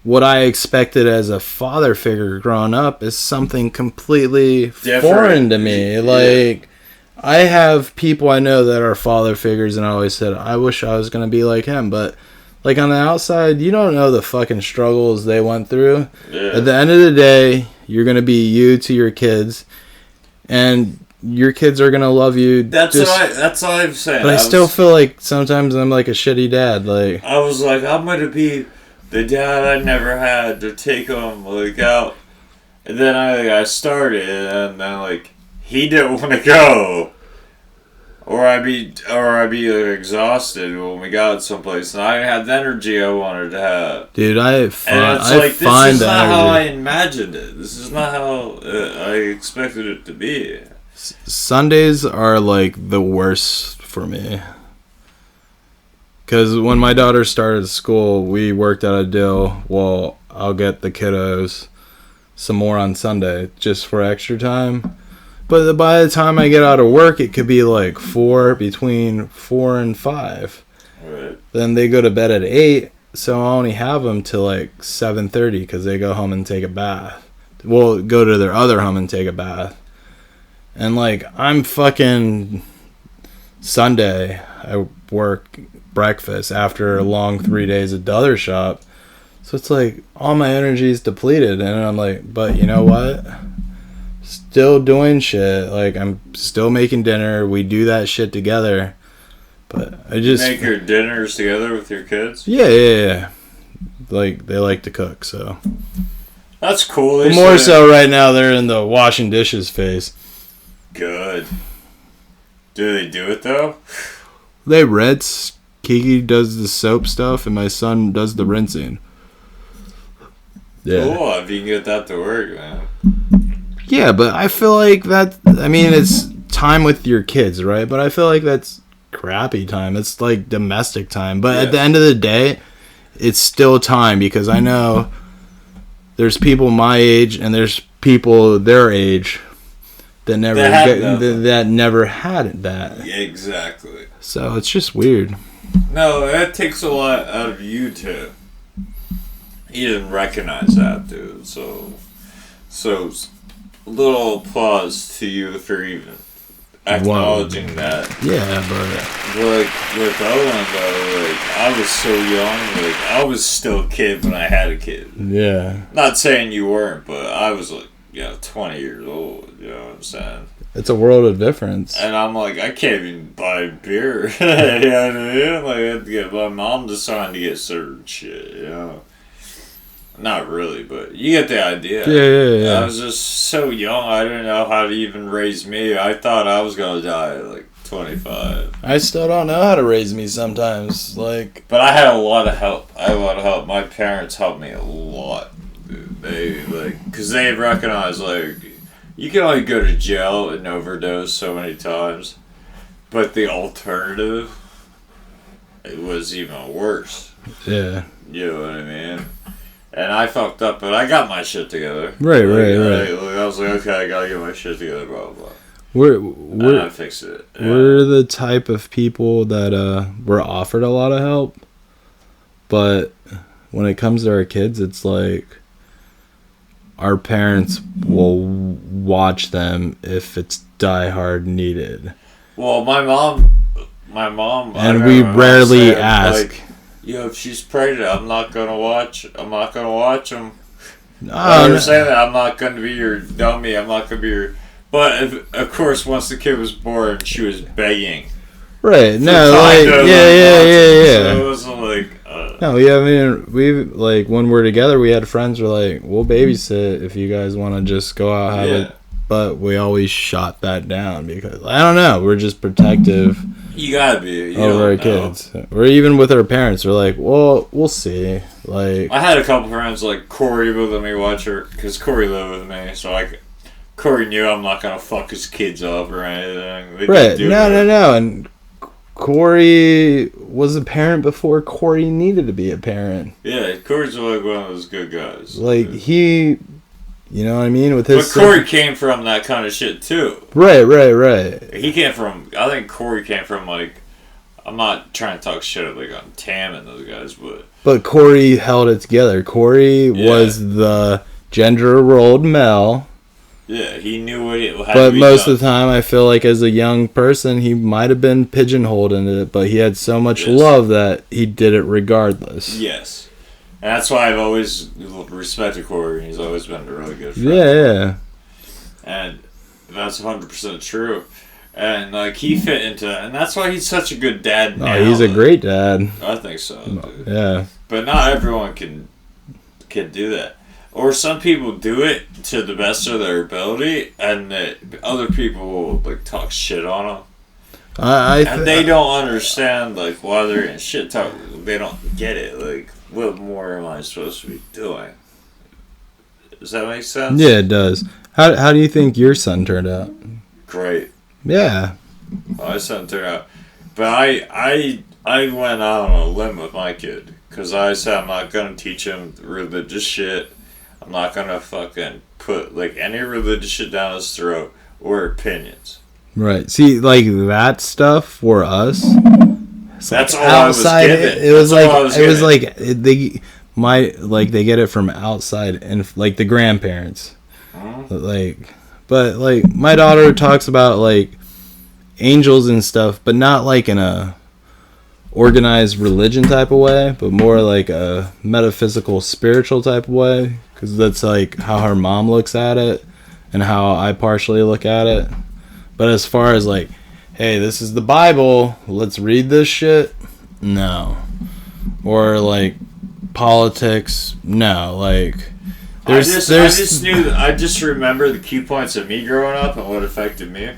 What I expected as a father figure growing up is something completely foreign to me. Like, I have people I know that are father figures, and I always said, I wish I was going to be like him. But, like, on the outside, you don't know the fucking struggles they went through. Yeah. At the end of the day, you're going to be you to your kids, and your kids are going to love you. That's what I'm saying. But I still feel like sometimes I'm like a shitty dad. Like, I was like, I'm going to be... the dad I never had to take him, like, out. And then I started, and then, like, he didn't want to go. Or I'd be like, exhausted when we got someplace, and I didn't have the energy I wanted to have. Dude, this is not how I imagined it. This is not how I expected it to be. Sundays are, like, the worst for me. Because when my daughter started school, we worked at a deal. Well, I'll get the kiddos some more on Sunday just for extra time. But by the time I get out of work, it could be like between 4 and 5. Right. Then they go to bed at 8. so I only have them till like 7:30 because they go home and take a bath. Well, go to their other home and take a bath. And like, I'm fucking Sunday, I work breakfast after a long 3 days at the other shop. So it's like, all my energy is depleted. And I'm like, but you know what? Still doing shit. Like, I'm still making dinner. We do that shit together. But I just... Make your dinners together with your kids? Yeah. Like, they like to cook, so... That's cool. But more so right now, they're in the washing dishes phase. Good. Do they do it, though? They rinse. Kiki does the soap stuff, and my son does the rinsing. Yeah. Cool, if you can get that to work, man. Yeah, but I feel like that... I mean, it's time with your kids, right? But I feel like that's crappy time. It's like domestic time. But at the end of the day, it's still time, because I know there's people my age and there's people their age that never had that. Yeah, exactly. So it's just weird. No, that takes a lot out of you too. You didn't recognize that, dude. So little applause to you for even acknowledging that. Yeah, but like with Owen though, like I was so young, like I was still a kid when I had a kid. Yeah. Not saying you weren't, but I was like, 20 years old. You know what I'm saying? It's a world of difference. And I'm like, I can't even buy beer. You know what I mean? Like I had to get my mom deciding to get certain shit. You know. Not really, but you get the idea. Yeah. I was just so young, I didn't know how to even raise me. I thought I was going to die at like 25. I still don't know how to raise me sometimes. Like, but I had a lot of help. My parents helped me a lot. Dude. They, because they recognize, you can only go to jail and overdose so many times. But the alternative, it was even worse. Yeah. You know what I mean? And I fucked up, but I got my shit together. Right. I was like, okay, I gotta get my shit together, blah, blah, blah. And I fixed it. Yeah. We're the type of people that were offered a lot of help, but when it comes to our kids, it's like our parents will watch them if it's diehard needed. Well, my mom, and we rarely ask. If she's pregnant, I'm not gonna watch them. I understand that. I'm not gonna be your dummy. I'm not gonna be your. But of course, once the kid was born, she was begging. Right. No. Yeah. So it wasn't like. No. Yeah. I mean, we when we're together, we had friends who were like, "We'll babysit if you guys want to just go out have it." But we always shot that down because I don't know. We're just protective. You gotta be over our kids, or even with our parents. We're like, well, we'll see. Like, I had a couple friends like Corey would let me watch her because Corey lived with me, so Corey knew I'm not gonna fuck his kids up or anything. Right? No. And Corey was a parent before Corey needed to be a parent. Yeah, Corey's like one of those good guys. Like he. You know what I mean? With his. But Corey came from that kind of shit too. Right. He came from. I think Corey came from I'm not trying to talk shit on Tam and those guys, but. But Corey held it together. Corey was the gender-rolled male. Yeah, he knew what it had but to be most done. of the time, I feel like as a young person, he might have been pigeonholed into it, but he had so much love that he did it regardless. Yes. And that's why I've always respected Corey. He's always been a really good friend. Yeah. And that's 100% true. And he fit into that. And that's why he's such a good dad now. Oh, he's a great dad. I think so, dude. Yeah. But not everyone can do that. Or some people do it to the best of their ability, and other people will talk shit on them. And they don't understand why they're getting shit talk. They don't get it. What more am I supposed to be doing? Does that make sense? Yeah, it does. How do you think your son turned out? Great. Yeah. My son turned out. But I went out on a limb with my kid. Because I said I'm not going to teach him religious shit. I'm not going to fucking put any religious shit down his throat or opinions. Right. See, that stuff for us That's all outside. I was given. It was That's like all I was it was given. like they get it from outside and like the grandparents. But like my daughter talks about like angels and stuff, but not like in a organized religion type of way, but more like a metaphysical spiritual type of way, because that's like how her mom looks at it and how I partially look at it. But as far as like, hey, this is the Bible, let's read this shit, no. Or like politics, no. Like I just remember the key points of me growing up and what affected me.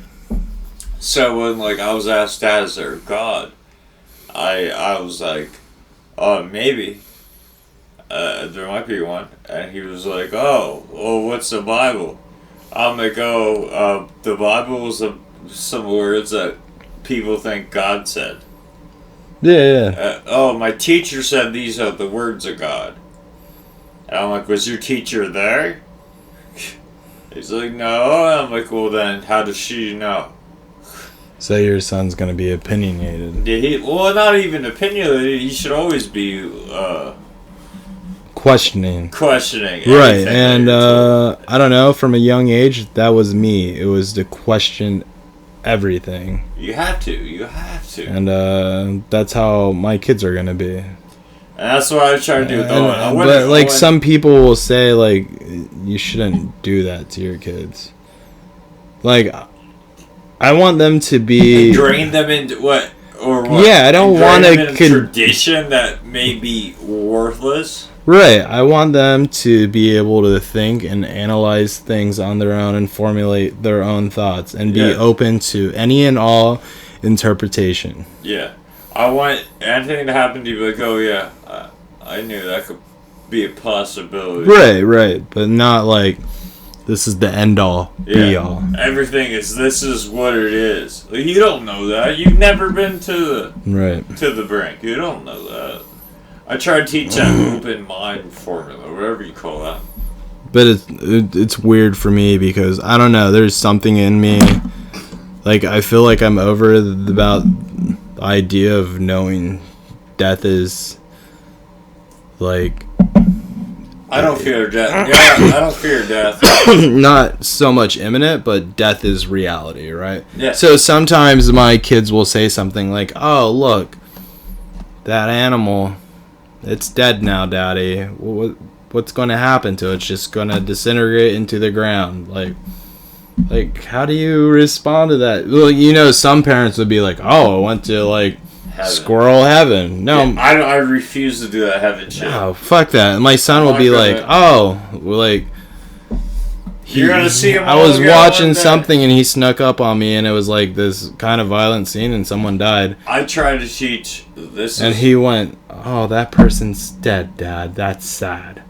So when like I was asked that is there a God, I was like, oh, maybe there might be one. And he was like, oh, well, what's the Bible? I'm like, oh, the Bible was some words that people think God said. Yeah. Oh, my teacher said these are the words of God. And I'm like, was your teacher there? He's like, no. I'm like, well then, how does she know? So your son's gonna be opinionated. Well, not even opinionated. He should always be questioning. Right, and I don't know. From a young age, that was me. It was to question everything. You have to. And that's how my kids are gonna be. And that's what I try to do with Owen. But like some people will say, like you shouldn't do that to your kids. Like, I want them to be drain them into what or what? Yeah, I don't want a tradition that may be worthless. Right. I want them to be able to think and analyze things on their own and formulate their own thoughts and be open to any and all interpretation. Yeah. I want anything to happen to you like, oh yeah, I knew that could be a possibility. Right. But not like this is the end all, be all. Everything is, this is what it is. Like, you don't know that. You've never been to the brink. You don't know that. I try to teach that open mind formula, whatever you call that. But it's weird for me because I don't know. There's something in me, like I feel like I'm over about the idea of knowing death is like. I don't fear death. Yeah, I don't fear death. Not so much imminent, but death is reality, right? Yeah. So sometimes my kids will say something like, "Oh, look, that animal, it's dead now, Daddy. What's going to happen to it? It's just going to disintegrate into the ground." Like, how do you respond to that? Well, you know, some parents would be like, "Oh, I went to like squirrel heaven." No, yeah, I refuse to do that heaven shit. Oh, fuck that. My son will be like, "Oh, like." You're gonna see him. I was watching something and he snuck up on me and it was like this kind of violent scene and someone died. I try to teach this. And he went, "Oh, that person's dead, Dad. That's sad."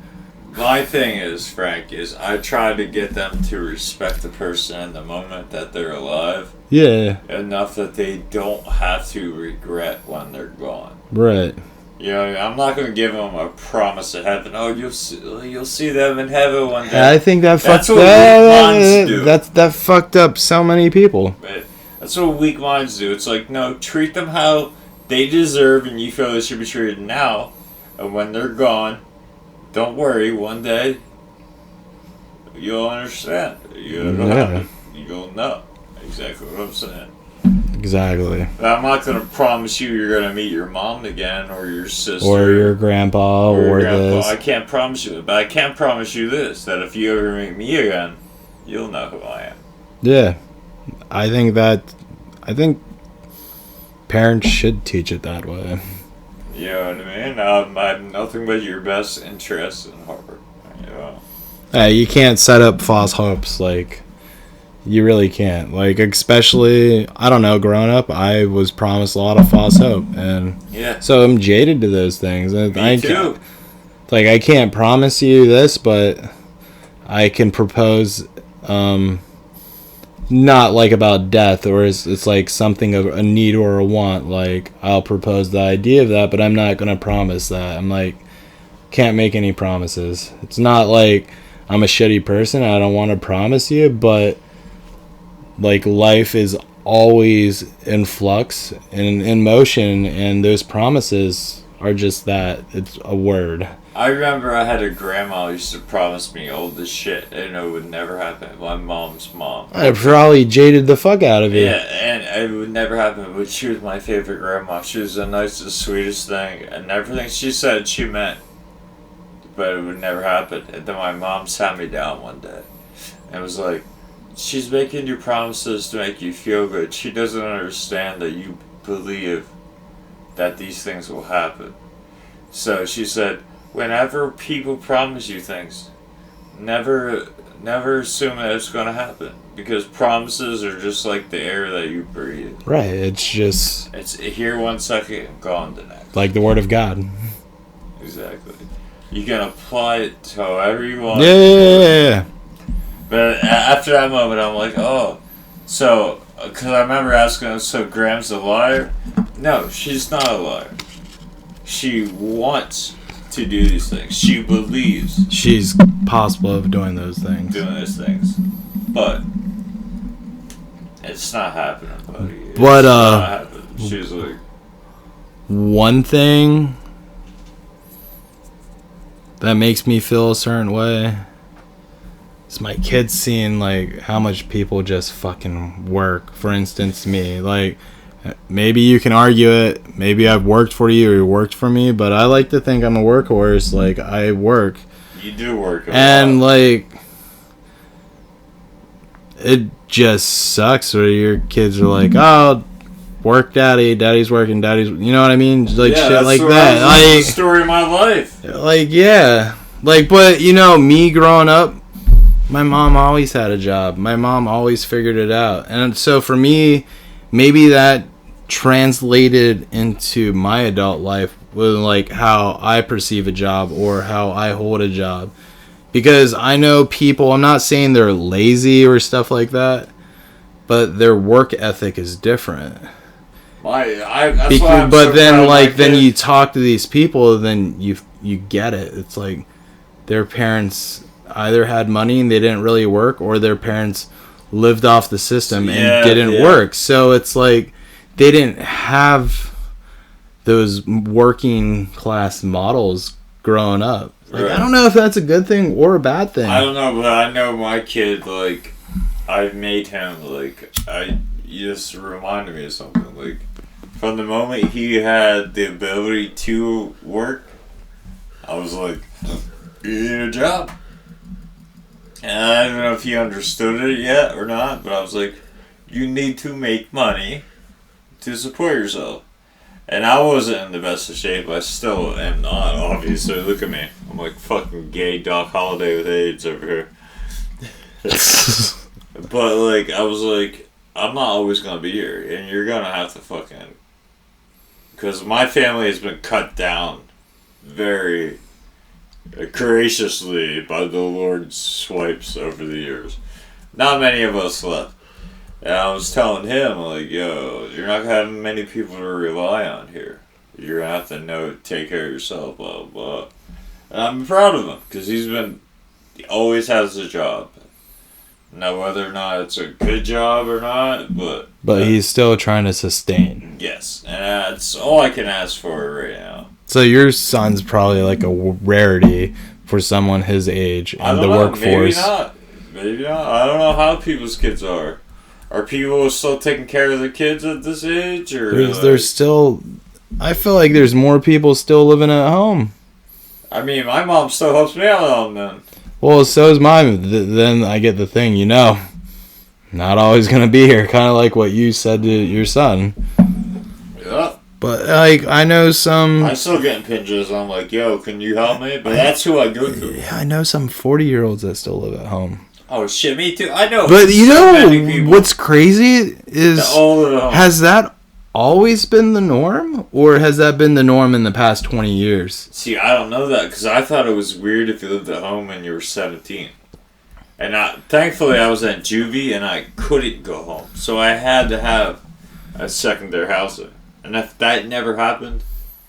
My thing is, Frank, is I try to get them to respect the person in the moment that they're alive. Yeah. Enough that they don't have to regret when they're gone. Right. You know, I'm not going to give them a promise of heaven. Oh, you'll see them in heaven one day. I think that that's what weak minds do. That fucked up so many people. But that's what weak minds do. It's like, no, treat them how they deserve and you feel they should be treated now. And when they're gone, don't worry, one day you'll understand. You'll know exactly what I'm saying. Exactly. But I'm not going to promise you're going to meet your mom again or your sister. Or your grandpa or this. I can't promise you it, but I can promise you this, that if you ever meet me again, you'll know who I am. Yeah. I think parents should teach it that way. You know what I mean? I have nothing but your best interest in heart. You know? Hey, you can't set up false hopes. Like, you really can't. Like, especially, I don't know, growing up, I was promised a lot of false hope. And so I'm jaded to those things. Me too. Like, I can't promise you this, but I can propose, not like about death, or it's like something of a need or a want. Like, I'll propose the idea of that, but I'm not going to promise that. I'm like, can't make any promises. It's not like I'm a shitty person. I don't want to promise you, but like, life is always in flux and in motion, and those promises are just that. It's a word. I remember I had a grandma who used to promise me all this shit, and it would never happen. My mom's mom. I probably jaded the fuck out of you. Yeah, and it would never happen, but she was my favorite grandma. She was the nicest, sweetest thing, and everything she said, she meant. But it would never happen. And then my mom sat me down one day, and was like, she's making you promises to make you feel good. She doesn't understand that you believe that these things will happen. So she said, whenever people promise you things, never assume that it's going to happen, because promises are just like the air that you breathe. Right, it's just... It's here 1 second and gone the next. Like the word of God. Exactly. You can apply it to however you want. Yeah. But after that moment, I'm like, oh. So, because I remember asking her, so Graham's a liar? No, she's not a liar. She wants to do these things. She believes she's possible of doing those things. But it's not happening, buddy. It's but not happening. She's like, one thing that makes me feel a certain way is my kids seeing like how much people just fucking work. For instance, me, like, maybe you can argue it. Maybe I've worked for you or you worked for me, but I like to think I'm a workhorse. Like, I work. you do work a And, lot. like, it just sucks where your kids are like, oh, work daddy's working, you know what I mean? Like, yeah, shit like that. That's Like, the story of my life. like, yeah. Like, but, you know, me growing up, my mom always had a job. My mom always figured it out. And so for me, maybe that translated into my adult life with like how I perceive a job or how I hold a job, because I know people, I'm not saying they're lazy or stuff like that, but their work ethic is different. That's why I'm But so then proud of like my then kid. you talk to these people, then you get it. It's like their parents either had money and they didn't really work, or their parents lived off the system and didn't work. So it's like they didn't have those working class models growing up. Like, Right. I don't know if that's a good thing or a bad thing. I don't know, but I know my kid, like, I've made him, like, you just reminded me of something. Like, from the moment he had the ability to work, I was like, you need a job. And I don't know if he understood it yet or not, but I was like, you need to make money to support yourself. And I wasn't in the best of shape. I still am not, obviously. Look at me. I'm like fucking gay Doc Holliday with AIDS over here. But, like, I was like, I'm not always going to be here. And you're going to have to fucking... Because my family has been cut down very graciously by the Lord's swipes over the years. Not many of us left. And I was telling him, like, yo, you're not going to have many people to rely on here. You're going to have to take care of yourself, blah, blah, blah. And I'm proud of him, because he always has a job. Now, whether or not it's a good job or not, but he's still trying to sustain. yes. And that's all I can ask for right now. So your son's probably like a rarity for someone his age in the workforce. Maybe not. I don't know how people's kids are. Are people still taking care of their kids at this age? Or there's still... I feel like there's more people still living at home. I mean, my mom still helps me out on them. Well, so is mine. Then I get the thing, you know. Not always going to be here. Kind of like what you said to your son. Yeah. But, like, I know some... I'm still getting pinches. I'm like, yo, can you help me? But that's who I go to. Yeah, I know some 40-year-olds that still live at home. Oh, shit, me too. I know. But, you so many know, people what's crazy is... that all live at home. Has that always been the norm? Or has that been the norm in the past 20 years? See, I don't know that, because I thought it was weird if you lived at home when you were 17. And thankfully, I was at juvie, and I couldn't go home. So I had to have a secondary housing. And if that never happened,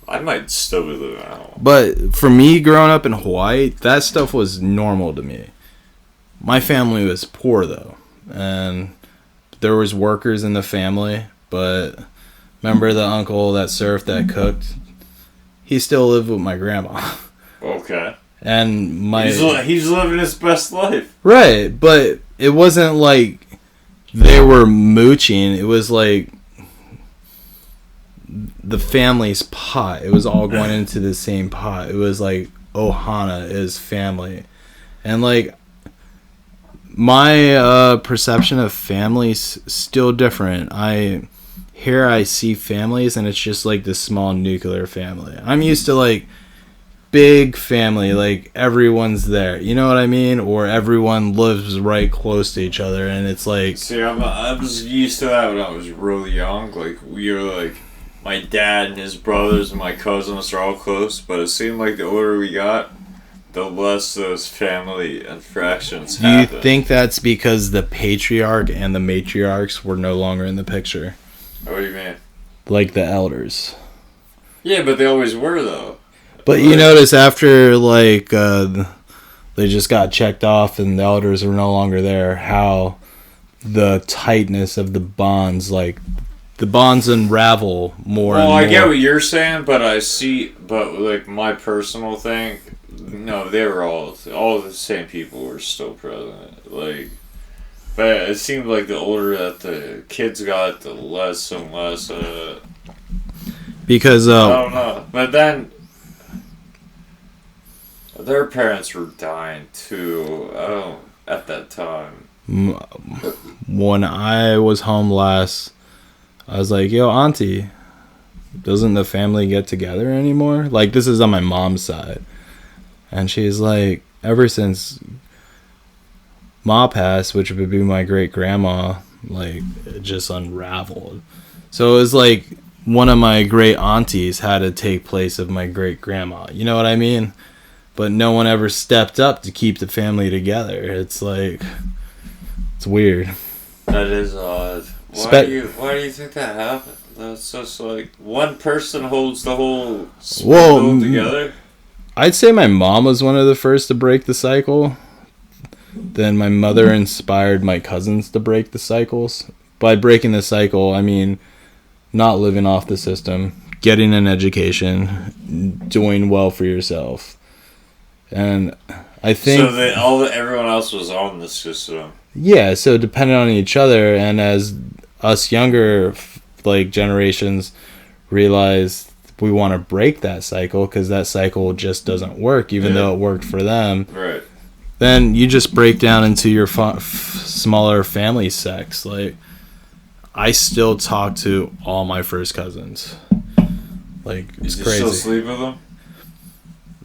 I might still be living at home. But for me, growing up in Hawaii, that stuff was normal to me. My family was poor, though. And there was workers in the family, but remember the uncle that surfed that cooked? He still lived with my grandma. Okay. And he's living his best life. Right, but it wasn't like they were mooching. It was like the family's pot. It was all going into the same pot. It was like Ohana is family. And like my perception of families still different. I see families and it's just like this small nuclear family. I'm used to like big family, like everyone's there, you know what I mean? Or everyone lives right close to each other, and it's like, see, I was used to that when I was really young. Like, we were like, my dad and his brothers and my cousins are all close, but it seemed like the older we got, the less those family infractions happened. Do you think that's because the patriarch and the matriarchs were no longer in the picture? What do you mean? Like the elders. Yeah, but they always were, though. But you notice after, like, they just got checked off and the elders were no longer there, how the tightness of the bonds, like, the bonds unravel more and more. Well, I get what you're saying, but like, my personal thing, no, they were all the same people were still present. Like, but it seemed like the older that the kids got, the less and less, because, I don't know. But then, their parents were dying too. At that time. When I was home last, I was like, "Yo, auntie, doesn't the family get together anymore?" Like, this is on my mom's side, and she's like, "Ever since Ma passed, which would be my great grandma, like, it just unraveled." So it was like one of my great aunties had to take place of my great grandma. You know what I mean? But no one ever stepped up to keep the family together. It's weird. That is odd. Why do you think that happened? That's just like one person holds the whole world together. I'd say my mom was one of the first to break the cycle. Then my mother inspired my cousins to break the cycles. By breaking the cycle, I mean not living off the system, getting an education, doing well for yourself. And I think so that everyone else was on the system. Yeah, so depending on each other, and as us younger like generations realize we want to break that cycle because that cycle just doesn't work, even though it worked for them. Right. Then you just break down into your smaller family sects. Like, I still talk to all my first cousins. Like, it's crazy. You still sleep with them?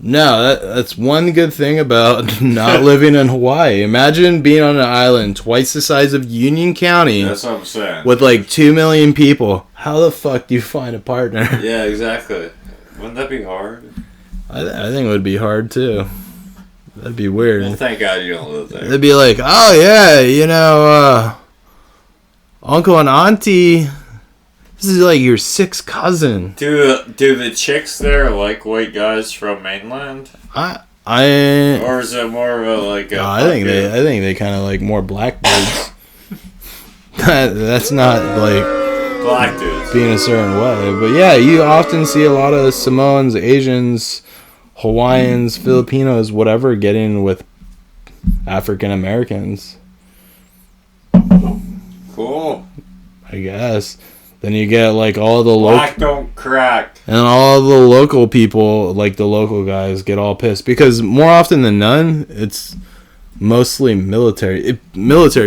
No, that's one good thing about not living in Hawaii. Imagine being on an island twice the size of Union County. That's what I'm saying. With like 2 million people. How the fuck do you find a partner? Yeah, exactly. Wouldn't that be hard? I think it would be hard too. That'd be weird. Well, thank God you don't live there. They'd be like, oh yeah, uncle and auntie, this is like your sixth cousin. Do the chicks there like white guys from mainland? Or is it more of a like? I think they kind of like more black dudes. That's not like black dudes being a certain way, but yeah, you often see a lot of Samoans, Asians, Hawaiians, Filipinos, whatever, getting with African Americans. Cool. I guess. Then you get like all the black don't crack, and all the local people, like the local guys, get all pissed because more often than none, it's mostly military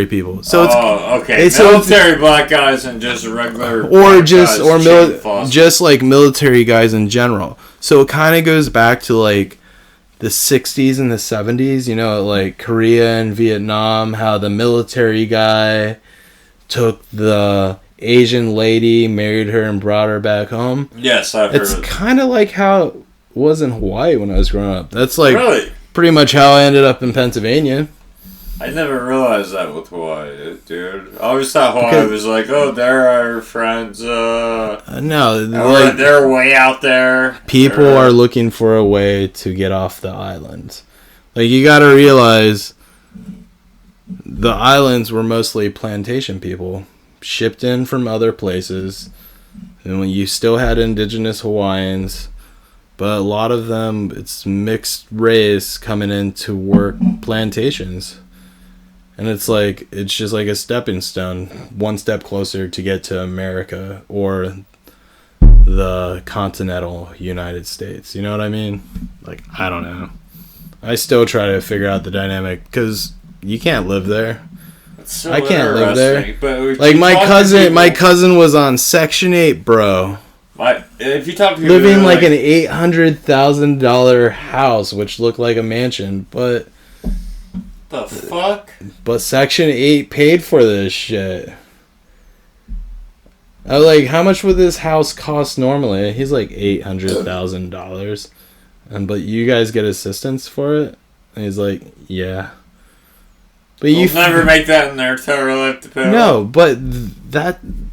people. So it's okay. Military black guys and just regular just like military guys in general. So it kind of goes back to like the 60s and the 70s, you know, like Korea and Vietnam, how the military guy took the Asian lady, married her, and brought her back home. Yes, I've heard it. It's kind of like how it was in Hawaii when I was growing up. That's like really? Pretty much how I ended up in Pennsylvania. I never realized that with Hawaii, dude. I always thought Hawaii was like, oh, they're our friends. No, like, they're way out there. People are looking for a way to get off the island. Like, you gotta realize the islands were mostly plantation people shipped in from other places. And when you still had indigenous Hawaiians, but a lot of them, it's mixed race coming in to work plantations. And it's just like a stepping stone, one step closer to get to America or the continental United States. You know what I mean? Like, I don't know. I still try to figure out the dynamic because you can't live there. So I can't live there. But like my cousin was on Section 8, bro. If you talk to people, living like an $800,000 house, which looked like a mansion, but the fuck? But Section 8 paid for this shit. I was like, how much would this house cost normally? He's like $800,000, but you guys get assistance for it. And he's like, yeah. But we'll never make that in their entire life to pay. No, but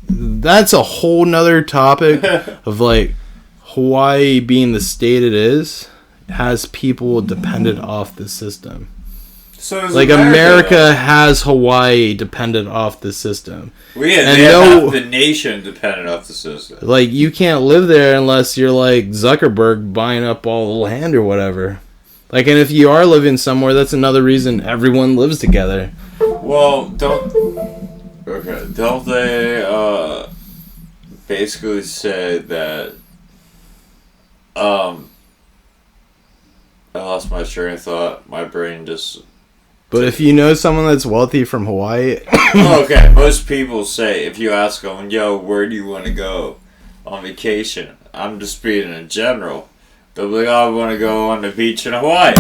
that's a whole nother topic of like Hawaii being the state it is has people dependent off the system. So like America has Hawaii dependent off the system. Well, yeah, they have the nation dependent off the system. Like, you can't live there unless you're like Zuckerberg buying up all the land or whatever. Like, and if you are living somewhere, that's another reason everyone lives together. Well, don't they basically say that I lost my train of thought. My brain just... But if you know someone that's wealthy from Hawaii... Okay, most people say, if you ask them, yo, where do you want to go on vacation? I'm just speaking in general. They'll be like, oh, I want to go on the beach in Hawaii.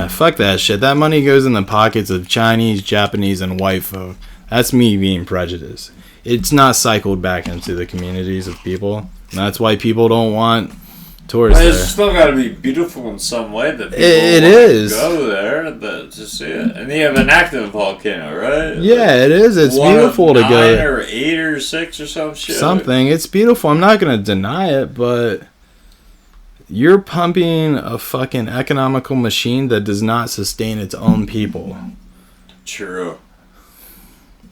Fuck that shit. That money goes in the pockets of Chinese, Japanese, and white folk. That's me being prejudiced. It's not cycled back into the communities of people. And that's why people don't want tourists there. It's still got to be beautiful in some way that people go there to see it. And you have an active volcano, right? Yeah, it is. It's beautiful to go. 9 or 8 or 6 or some shit. Something. It's beautiful. I'm not going to deny it, but... You're pumping a fucking economical machine that does not sustain its own people. True.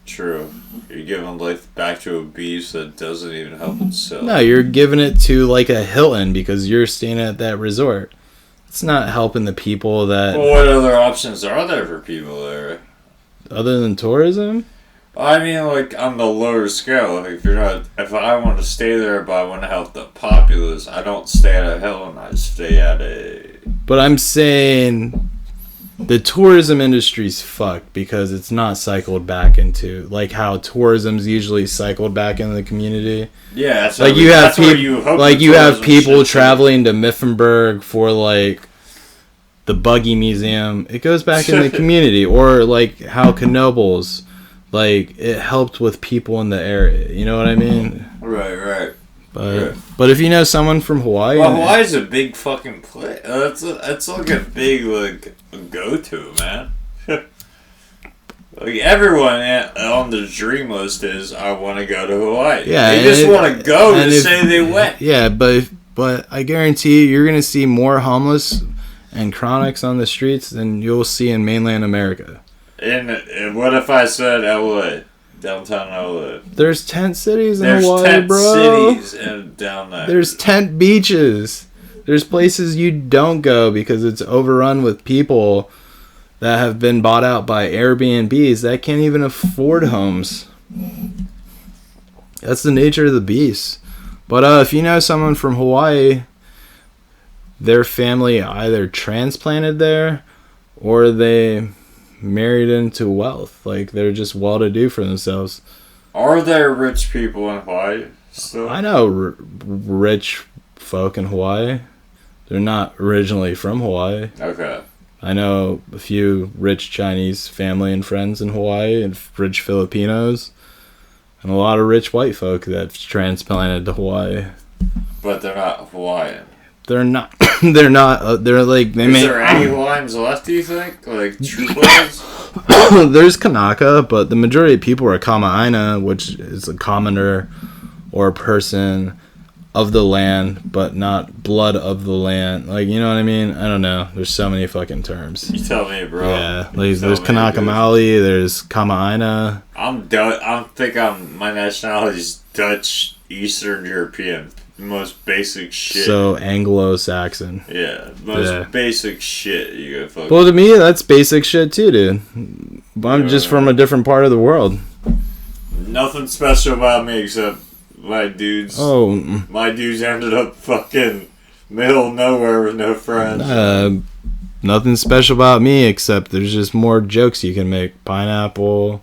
You're giving life back to a beast that doesn't even help itself. No, you're giving it to like a Hilton because you're staying at that resort. It's not helping the people that... Well, what other options are there for people there? Other than tourism? I mean, like, on the lower scale, if I want to stay there, but I want to help the populace, I don't stay at a Hilton, I stay at a... But I'm saying the tourism industry's fucked because it's not cycled back into, like, how tourism's usually cycled back into the community. Yeah, that's like you have people traveling to Mifflinburg for, like, the Buggy Museum. It goes back in the community. Or, like, how Knoebels... Like, it helped with people in the area. You know what I mean? Right. But if you know someone from Hawaii... Well, Hawaii's a big fucking place. It's like a big, like, go-to, man. Like, everyone on the dream list is, I want to go to Hawaii. Yeah, they just want to go to say they went. Yeah, but I guarantee you're going to see more homeless and chronics on the streets than you'll see in mainland America. And what if I said LA? Downtown LA. There's tent cities in Hawaii, bro. There's tent cities down there. There's tent beaches. There's places you don't go because it's overrun with people that have been bought out by Airbnbs that can't even afford homes. That's the nature of the beast. But if you know someone from Hawaii, their family either transplanted there or they... married into wealth. Like, they're just well-to-do for themselves. Are there rich people in Hawaii still? I know rich folk in Hawaii. They're not originally from Hawaii. Okay. I know a few rich Chinese family and friends in Hawaii and rich Filipinos and a lot of rich white folk that's transplanted to Hawaii. But they're not Hawaiian. They're not. They're not. They're like. Is there any Hawaiians left? Do you think, like true players? There's Kanaka, but the majority of people are Kama'aina, which is a commoner or a person of the land, but not blood of the land. Like, you know what I mean? I don't know. There's so many fucking terms. You tell me, bro. Yeah, like, there's Kanakamali, there's Kamaaina. My nationality's Dutch, Eastern European. Most basic shit. So Anglo-Saxon. Yeah, most basic shit you gotta fuck. Well, to me, that's basic shit too, dude. I'm just from a different part of the world. Nothing special about me except my dudes. Oh. My dudes ended up fucking middle of nowhere with no friends. Nothing special about me except there's just more jokes you can make. Pineapple,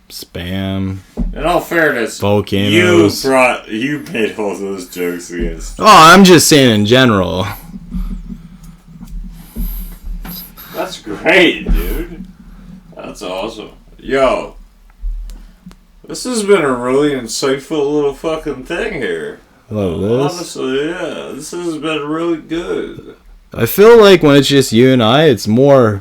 spam. In all fairness, volcanoes. You made all those jokes against. Oh, I'm just saying in general. That's great, dude. That's awesome. Yo, this has been a really insightful little fucking thing here. Love this. Honestly, yeah, this has been really good. I feel like when it's just you and I, it's more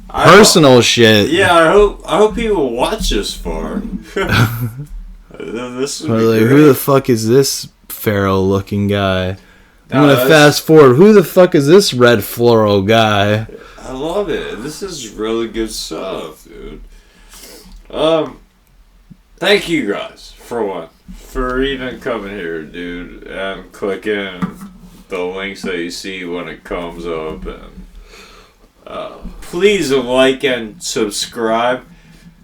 personal shit. Yeah, I hope people watch this far. This would be like, great. who the fuck is this feral-looking guy? I'm gonna fast forward. Who the fuck is this red floral guy? I love it. This is really good stuff, dude. Thank you guys for even coming here, dude, and clicking the links that you see when it comes up, and please like and subscribe.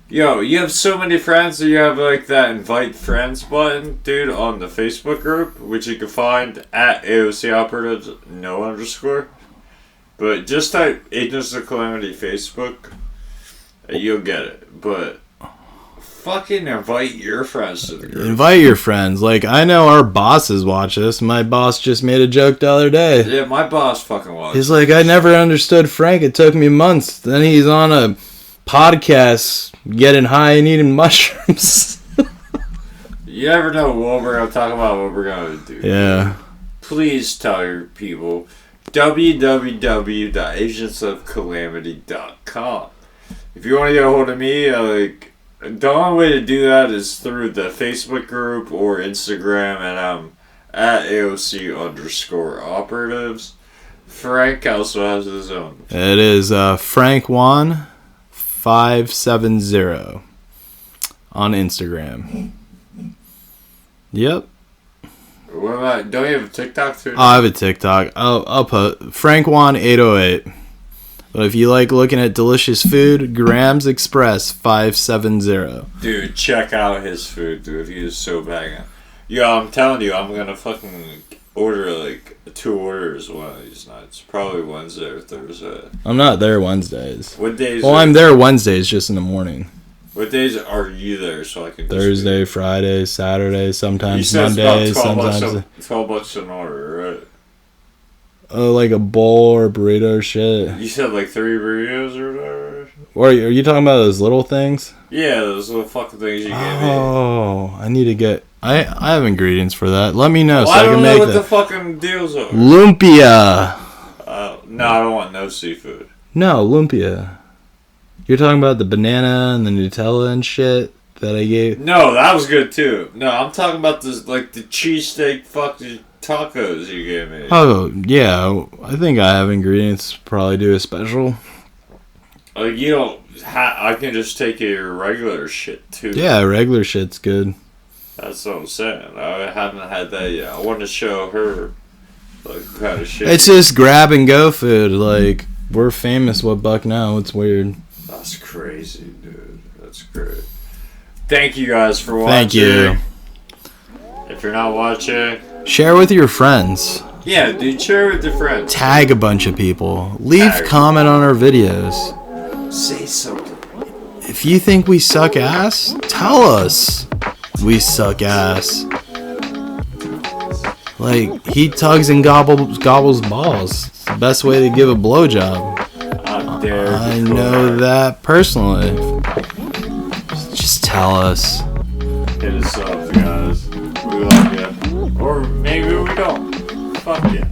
Yo, you have so many friends that you have like that invite friends button, dude, on the Facebook group, which you can find at AOC Operatives _. But just type Agents of Calamity Facebook, and you'll get it. But fucking invite your friends to the group. Invite your friends. Like, I know our bosses watch this. My boss just made a joke the other day. Yeah, my boss fucking watches. He's like, I never understood Frank. It took me months. Then he's on a podcast getting high and eating mushrooms. You never know what we're going to talk about, what we're going to do. Yeah. Please tell your people www.agentsofcalamity.com. If you want to get a hold of me, the only way to do that is through the Facebook group or Instagram, and I'm at AOC _operatives. Frank also has his own. It is Frank Juan 570 on Instagram. Yep. What about, don't you have a TikTok too? I have a TikTok. I'll put Frank Juan 808. But if you like looking at delicious food, Grams Express 570. Dude, check out his food, dude. He is so banging. Yo, I'm telling you, I'm gonna fucking order like 2 orders one of these nights. Probably Wednesday or Thursday. I'm not there Wednesdays. What days? Well, I'm there Wednesdays, just in the morning. What days are you there so I can? Thursday, Friday, Saturday, sometimes you Mondays, about sometimes. $12 an order, right? Oh, like a bowl or burrito or shit. You said like 3 burritos or whatever. Or are you talking about those little things? Yeah, those little fucking things you gave me. Oh, I need to get. I have ingredients for that. Let me know Well, so I can make I don't know what that. the fucking deals are. Lumpia. No, I don't want no seafood. No, lumpia. You're talking about the banana and the Nutella and shit that I gave. No, that was good too. No, I'm talking about this, like the cheesesteak fucking tacos you gave me. Oh yeah, I think I have ingredients to probably do a special. Like you don't. I can just take your regular shit too. Yeah, regular shit's good. That's what I'm saying. I haven't had that yet. I want to show her like what kind of shit. It's just grab and go food. Like, we're famous with Buck now. It's weird. That's crazy, dude. That's great. Thank you guys for watching. Thank you. If you're not watching, share with your friends. Yeah, dude, share with your friends. Tag a bunch of people. Leave comment on our videos. Say something. If you think we suck ass, tell us we suck ass. Like, he tugs and gobbles balls. It's the best way to give a blowjob. I know that personally. Just tell us. Hit us up, guys. We love you. Or maybe we don't. Fuck you.